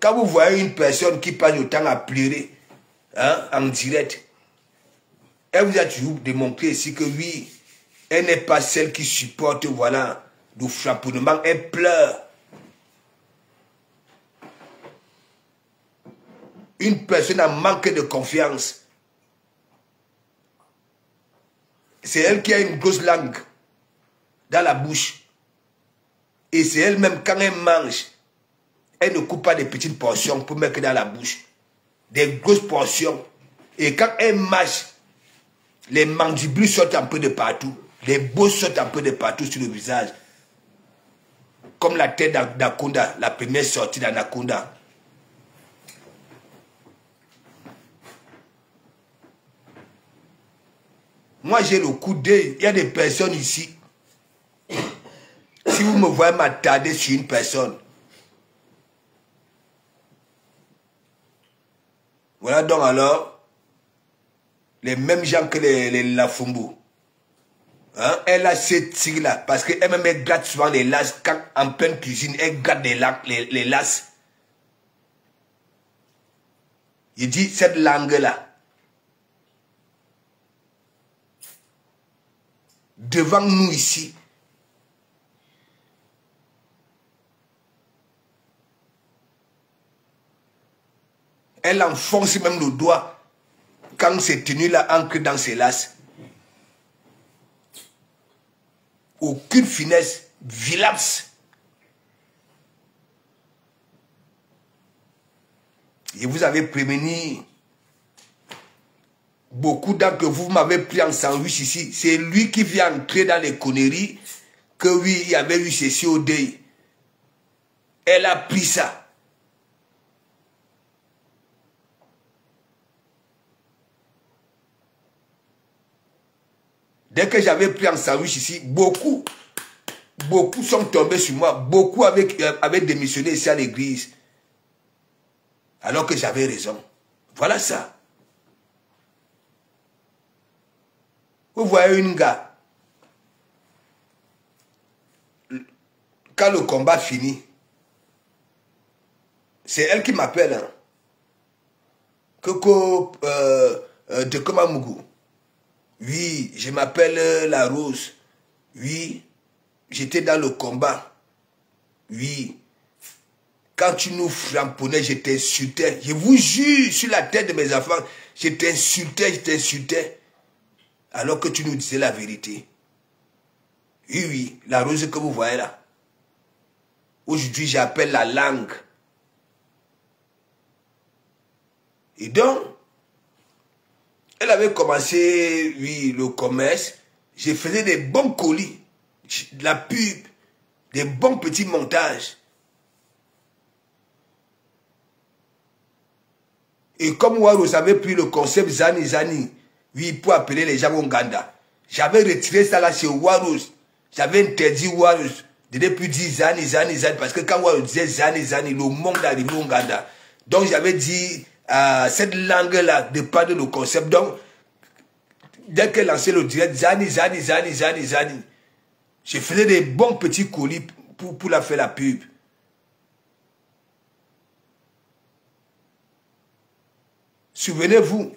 Quand vous voyez une personne qui passe le temps à pleurer, hein, en direct, elle vous a toujours démontré ici que oui, elle n'est pas celle qui supporte, voilà, le frapponnement, elle pleure. Une personne a manqué de confiance. C'est elle qui a une grosse langue dans la bouche. Et c'est elle-même, quand elle mange, elle ne coupe pas des petites portions pour mettre dans la bouche. Des grosses portions. Et quand elle mange, les mandibules sortent un peu de partout. Les bosses sortent un peu de partout sur le visage. Comme la tête d'Anaconda, la première sortie d'Anaconda. Moi, j'ai le coup d'œil. Il y a des personnes ici. Si vous me voyez m'attarder sur une personne, voilà donc alors les mêmes gens que les Lafumbu. Hein? Elle a ces tirs-là, parce qu'elle-même elle gratte souvent les lasses. Quand en pleine cuisine, elle gratte les lasses. Il dit cette langue-là. Devant nous ici. Elle enfonce même le doigt quand ces tenues-là ancrent dans ses lasses. Aucune finesse, vilaps. Je vous avais prévenu. Beaucoup d'entre vous m'avez pris en sandwich ici. C'est lui qui vient entrer dans les conneries. Que oui, il y avait eu ceci au deuil. Elle a pris ça. Dès que j'avais pris en sandwich ici, beaucoup sont tombés sur moi. Beaucoup avaient démissionné ici à l'église. Alors que j'avais raison. Voilà ça. Vous voyez une gars. Quand le combat finit, c'est elle qui m'appelle. Hein. Coco de Komamougou. Oui, je m'appelle La Rose. Oui, j'étais dans le combat. Oui. Quand tu nous frapponnais, je t'insultais. Je vous jure, sur la tête de mes enfants, je t'insultais. Alors que tu nous disais la vérité. Oui, oui, La Rose que vous voyez là. Aujourd'hui, j'appelle la langue. Et donc, elle avait commencé, oui, le commerce. Je faisais des bons colis, de la pub, des bons petits montages. Et comme Waros avait pris le concept Zani, oui, pour appeler les gens au Nganda, j'avais retiré ça là chez Waros. J'avais interdit Waros de ne plus dire Zani, parce que quand Waros disait Zani, le monde arrivait au Nganda. Donc j'avais dit cette langue-là de parler le concept. Donc, dès qu'elle lançait le direct, Zani. Je faisais des bons petits colis pour la faire la pub. Souvenez-vous,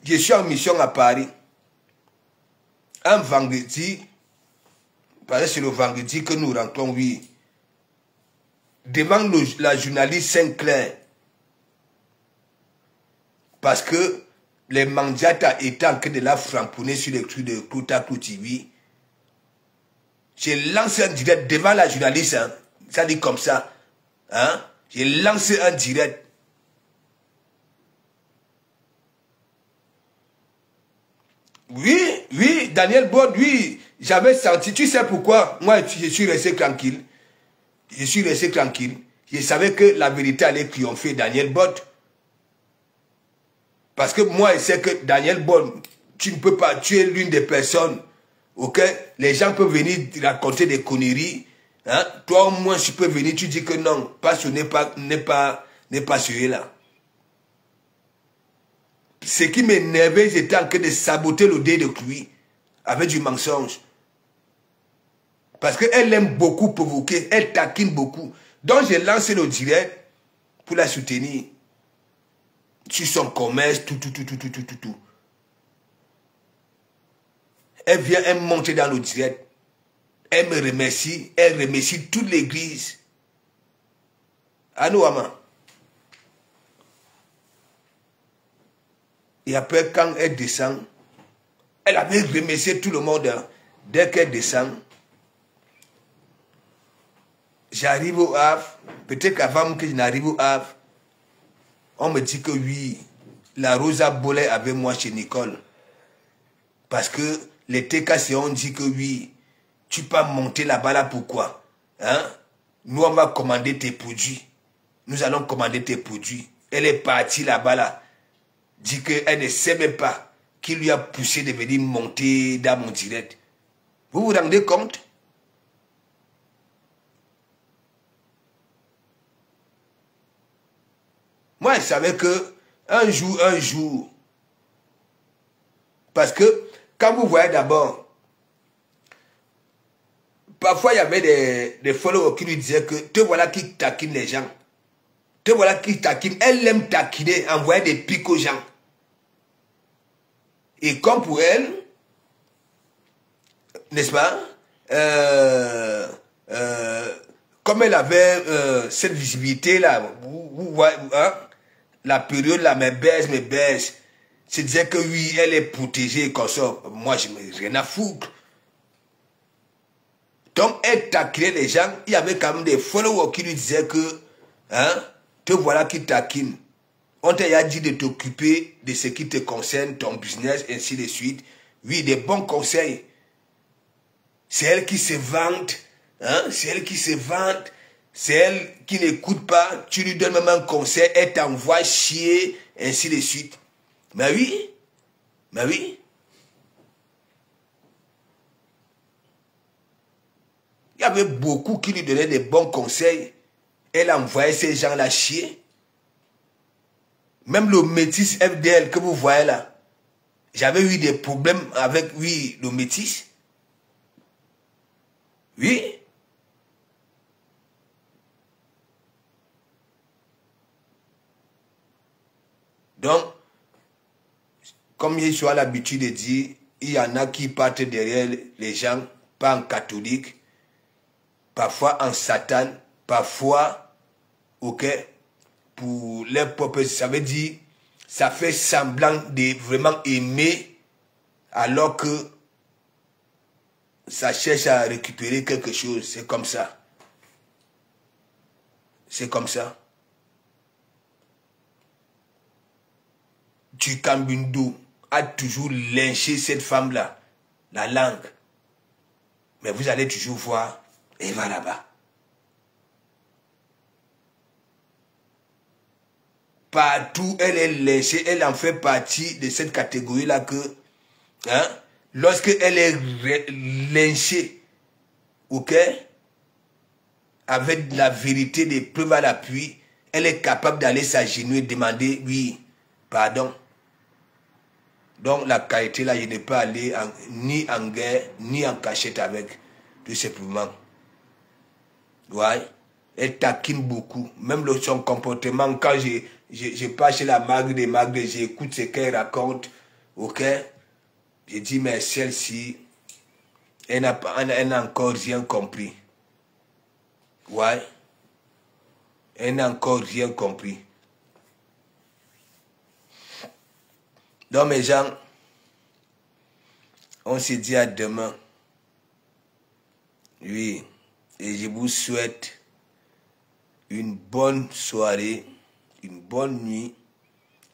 je suis en mission à Paris. Un vendredi, c'est le vendredi que nous rentrons, oui, devant la journaliste Saint-Clair. Parce que les Mandiata étaient en train de la framponner sur les trucs de Koutakou TV. J'ai lancé un direct devant la journaliste, hein. Ça dit comme ça. Hein? J'ai lancé un direct. Oui, Daniel Bod, oui, j'avais senti, tu sais pourquoi? Moi, je suis resté tranquille. Je savais que la vérité allait triompher, Daniel Bod. Parce que moi, je sais que Daniel Bod, tu ne peux pas, tu es l'une des personnes, ok? Les gens peuvent venir raconter des conneries. Hein? Toi, au moins, tu peux venir, tu dis que non, parce que n'est pas celui-là. Ce qui m'énervait, j'étais en train de saboter le dé de lui avec du mensonge. Parce qu'elle aime beaucoup provoquer, elle taquine beaucoup. Donc j'ai lancé le direct pour la soutenir. Sur son commerce, tout. Elle vient, elle monte dans le direct. Elle me remercie, elle remercie toute l'église. Anouama. Et après, quand elle descend, elle avait remercié tout le monde. Dès qu'elle descend, j'arrive au Havre. Peut-être qu'avant que je n'arrive au Havre, on me dit que oui, la Rosa Bolet avec moi chez Nicole. Parce que les TKC ont dit que oui, tu peux monter là-bas là, pourquoi? Hein? Nous, on va commander tes produits. Nous allons commander tes produits. Elle est partie là-bas là. dit qu'elle ne sait même pas qui lui a poussé de venir monter dans mon direct. Vous vous rendez compte? Moi, je savais que un jour, parce que quand vous voyez d'abord, parfois il y avait des followers qui lui disaient que te voilà qui taquine les gens. Te voilà qui taquine. Elle aime taquiner, envoyer des pics aux gens. Et comme pour elle, n'est-ce pas, comme elle avait cette visibilité-là, vous voyez, hein, la période là, me baisse, se disait que oui, elle est protégée comme ça. Moi, je n'ai rien à foutre. Donc, elle taquinait les gens. Il y avait quand même des followers qui lui disaient que, hein, te voilà qui taquine. On t'a dit de t'occuper de ce qui te concerne, ton business, ainsi de suite. Oui, des bons conseils. C'est elle qui se vante, hein? C'est elle qui se vante, c'est elle qui n'écoute pas, tu lui donnes même un conseil, elle t'envoie chier, ainsi de suite. Mais oui, mais oui. Il y avait beaucoup qui lui donnaient des bons conseils. Elle envoyait ces gens-là chier. Même le métis FDL que vous voyez là, j'avais eu des problèmes avec, oui, le métis. Oui. Donc, comme je suis à l'habitude de dire, il y en a qui partent derrière les gens, pas en catholique, parfois en Satan, parfois, ok, pour les peuples, ça veut dire, ça fait semblant de vraiment aimer, alors que ça cherche à récupérer quelque chose. C'est comme ça. C'est comme ça. Dukambundu a toujours lynché cette femme-là, la langue. Mais vous allez toujours voir, elle va là-bas. Partout, elle est lynchée, elle en fait partie de cette catégorie-là que, hein, lorsque elle est lynchée, ok, avec la vérité des preuves à l'appui, elle est capable d'aller s'agenouiller et demander, oui, pardon. Donc la qualité là, je n'ai pas allé ni en guerre, ni en cachette avec, tout simplement. Ouais. Elle taquine beaucoup. Même son comportement, quand je passe chez la mague des magues, j'écoute ce qu'elle raconte, ok? Je dis, mais celle-ci, elle n'a encore rien compris. Ouais. Elle n'a encore rien compris. Donc mes gens, on se dit à demain. Oui. Et je vous souhaite une bonne soirée, une bonne nuit.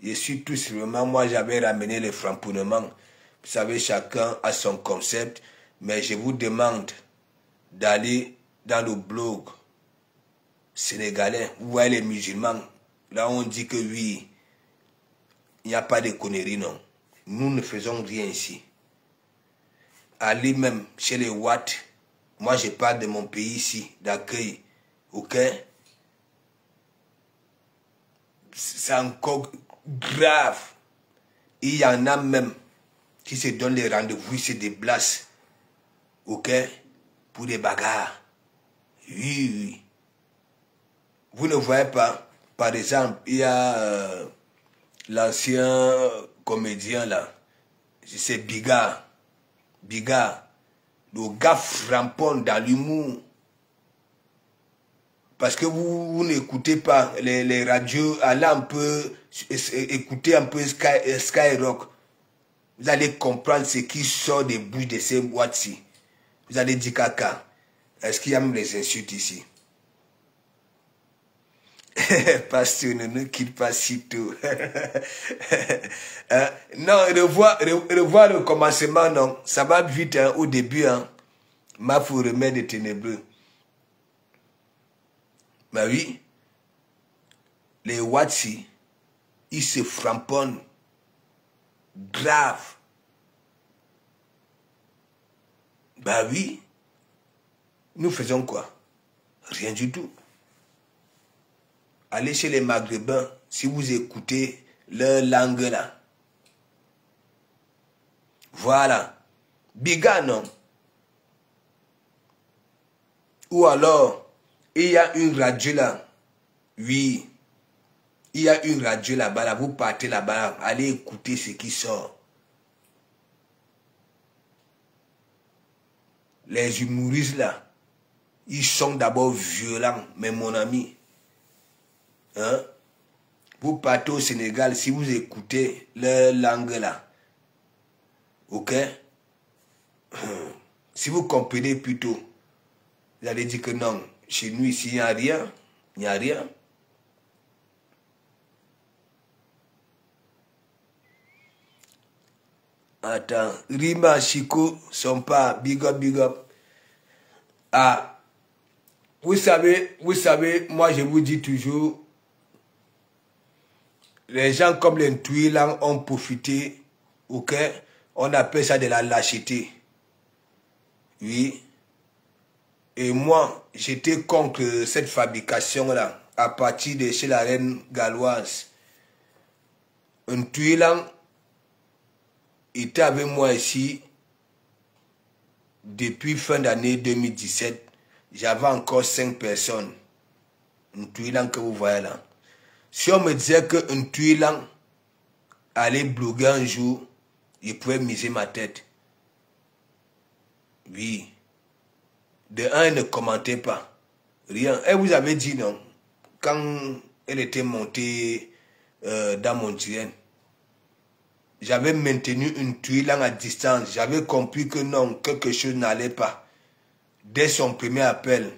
Et surtout, vraiment, moi, j'avais ramené le framponnement. Vous savez, chacun a son concept. Mais je vous demande d'aller dans le blog sénégalais. Vous voyez les musulmans. Là, on dit que oui, il n'y a pas de conneries, non. Nous ne faisons rien ici. Allez même chez les Watts. Moi, je parle de mon pays ici, d'accueil. Ok? C'est encore grave. Il y en a même qui se donnent les rendez-vous, se déplacent. Ok? Pour des bagarres. Oui, oui. Vous ne voyez pas, par exemple, il y a l'ancien comédien là, c'est Bigard. Bigard. Le gars framponne dans l'humour. Parce que vous n'écoutez pas les radios, allez un peu, écoutez un peu Skyrock. Vous allez comprendre ce qui sort des bouches de ces boîtes-ci. Vous allez dire caca. Est-ce qu'il y a même les insultes ici? Pasteur, ne nous quitte pas si tôt. Non, revoir le commencement, non. Ça va vite hein, au début. Hein. Ma faut remède des ténébreux. Mais oui, les Watsi, ils se framponnent grave. Bah oui, nous faisons quoi? Rien du tout. Allez chez les Maghrébins, si vous écoutez leur langue là. Voilà. Biga, non? Ou alors, il y a une radio là. Oui. Il y a une radio là-bas, là. Vous partez là-bas, allez écouter ce qui sort. Les humoristes là, ils sont d'abord violents, mais mon ami. Hein? Vous partez au Sénégal, si vous écoutez leur langue là. Ok? Si vous comprenez plutôt, vous allez dire que non, chez nous ici, il n'y a rien. Il n'y a rien. Attends, Rima, Chico, sont pas big up, big up. Ah, vous savez, moi je vous dis toujours, les gens comme les Ntouilang ont profité, ok? On appelle ça de la lâcheté. Oui. Et moi, j'étais contre cette fabrication-là, à partir de chez la reine galloise. Ntouilang était avec moi ici depuis fin d'année 2017. J'avais encore 5 personnes. Ntouilang que vous voyez là. Si on me disait que Ntouilang allait bloguer un jour, il pouvait miser ma tête. Oui. De un, elle ne commentait pas. Rien. Elle vous avait dit non. Quand elle était montée dans mon direct, j'avais maintenu une Ntouilang à distance. J'avais compris que non, quelque chose n'allait pas. Dès son premier appel.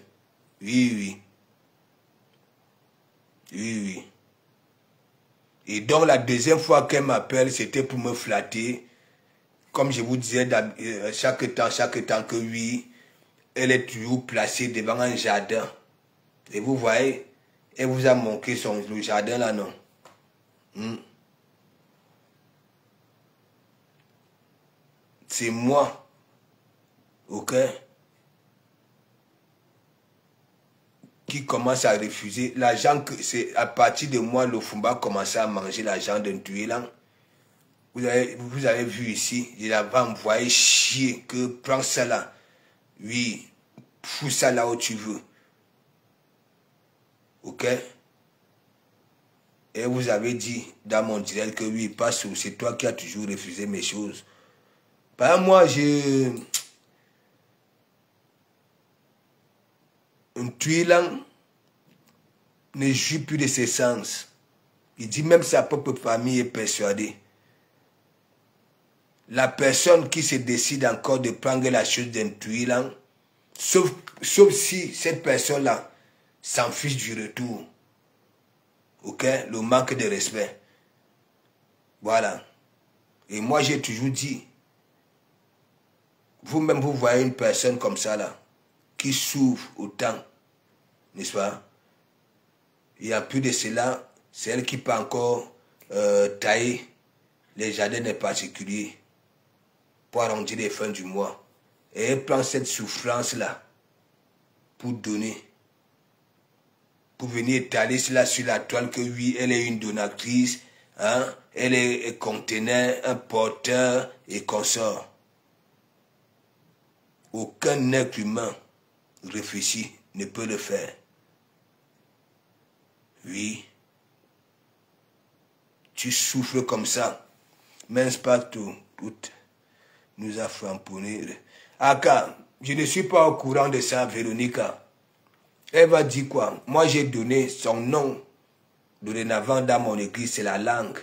Oui, oui. Oui, oui. Et donc la deuxième fois qu'elle m'appelle, c'était pour me flatter. Comme je vous disais, chaque temps que oui, elle est toujours placée devant un jardin. Et vous voyez, elle vous a manqué le jardin là, non? C'est moi, ok, qui commence à refuser. L'argent, c'est à partir de moi, le Fumba commençait à manger l'argent d'un Ntouilang. Vous avez vu ici, je l'avais envoyé chier, que prends ça là. Oui, fous ça là où tu veux. Ok? Et vous avez dit dans mon direct que oui, parce que c'est toi qui as toujours refusé mes choses. Par exemple, moi, Ntouilang ne jouit plus de ses sens. Il dit même sa propre famille est persuadée. La personne qui se décide encore de prendre la chose d'un Ntouilang, sauf si cette personne-là s'en fiche du retour. Ok? Le manque de respect. Voilà. Et moi, j'ai toujours dit, vous-même, vous voyez une personne comme ça, là, qui souffre autant, n'est-ce pas? Il n'y a plus de cela, c'est elle qui peut encore tailler les jardins des particuliers pour arrondir les fins du mois. Et elle prend cette souffrance-là pour donner. Pour venir étaler cela sur la toile que oui, elle est une donatrice, hein, elle est un conteneur, un porteur et consort. Aucun être humain réfléchi ne peut le faire. Oui. Tu souffres comme ça. Même pas tout nous a framponné. Aka, je ne suis pas au courant de ça, Véronica. Elle va dire quoi? Moi, j'ai donné son nom. Dorénavant, dans mon église, c'est la langue.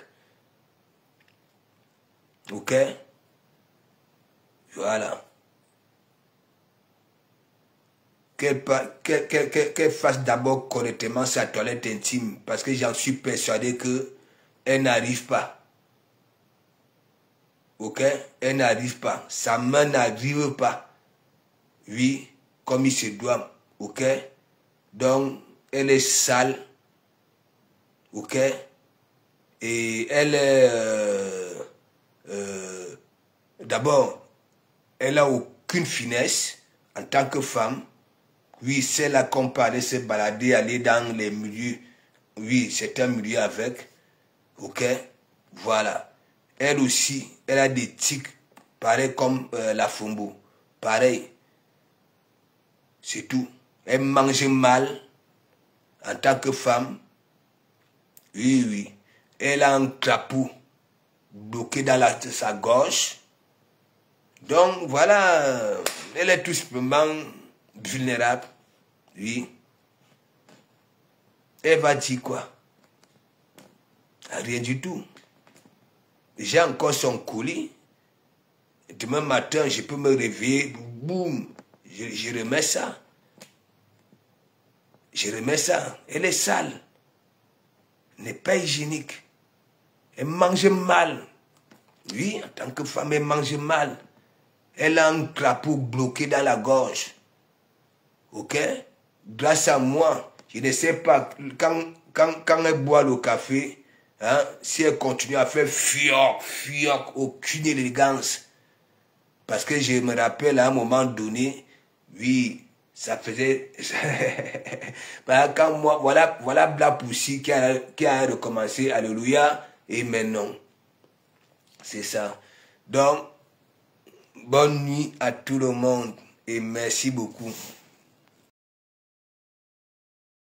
Ok? Voilà. Qu'elle fasse d'abord correctement sa toilette intime. Parce que j'en suis persuadé qu'elle n'arrive pas. Ok? Elle n'arrive pas. Sa main n'arrive pas. Oui, comme il se doit. Ok? Donc, elle est sale. Ok? Et elle est d'abord, elle n'a aucune finesse en tant que femme. Oui, c'est là qu'on parlait, se balader, aller dans les milieux. Oui, c'est un milieu avec. Ok, voilà. Elle aussi, elle a des tics, pareil comme la Fumbo. Pareil. C'est tout. Elle mange mal en tant que femme. Oui, oui. Elle a un crapaud bloqué dans sa gorge. Donc, voilà. Elle est tout simplement vulnérable. Oui. Elle va dire quoi? Rien du tout. J'ai encore son colis. Demain matin, je peux me réveiller. Boum. Je remets ça. Je remets ça. Elle est sale. Elle n'est pas hygiénique. Elle mange mal. Oui, en tant que femme, elle mange mal. Elle a un crapaud bloqué dans la gorge. Ok? Grâce à moi, je ne sais pas, quand elle boit le café, hein, si elle continue à faire fioc, aucune élégance. Parce que je me rappelle à un moment donné, oui, ça faisait... quand moi, voilà Black Pussy qui a recommencé, alléluia, et maintenant. C'est ça. Donc, bonne nuit à tout le monde et merci beaucoup.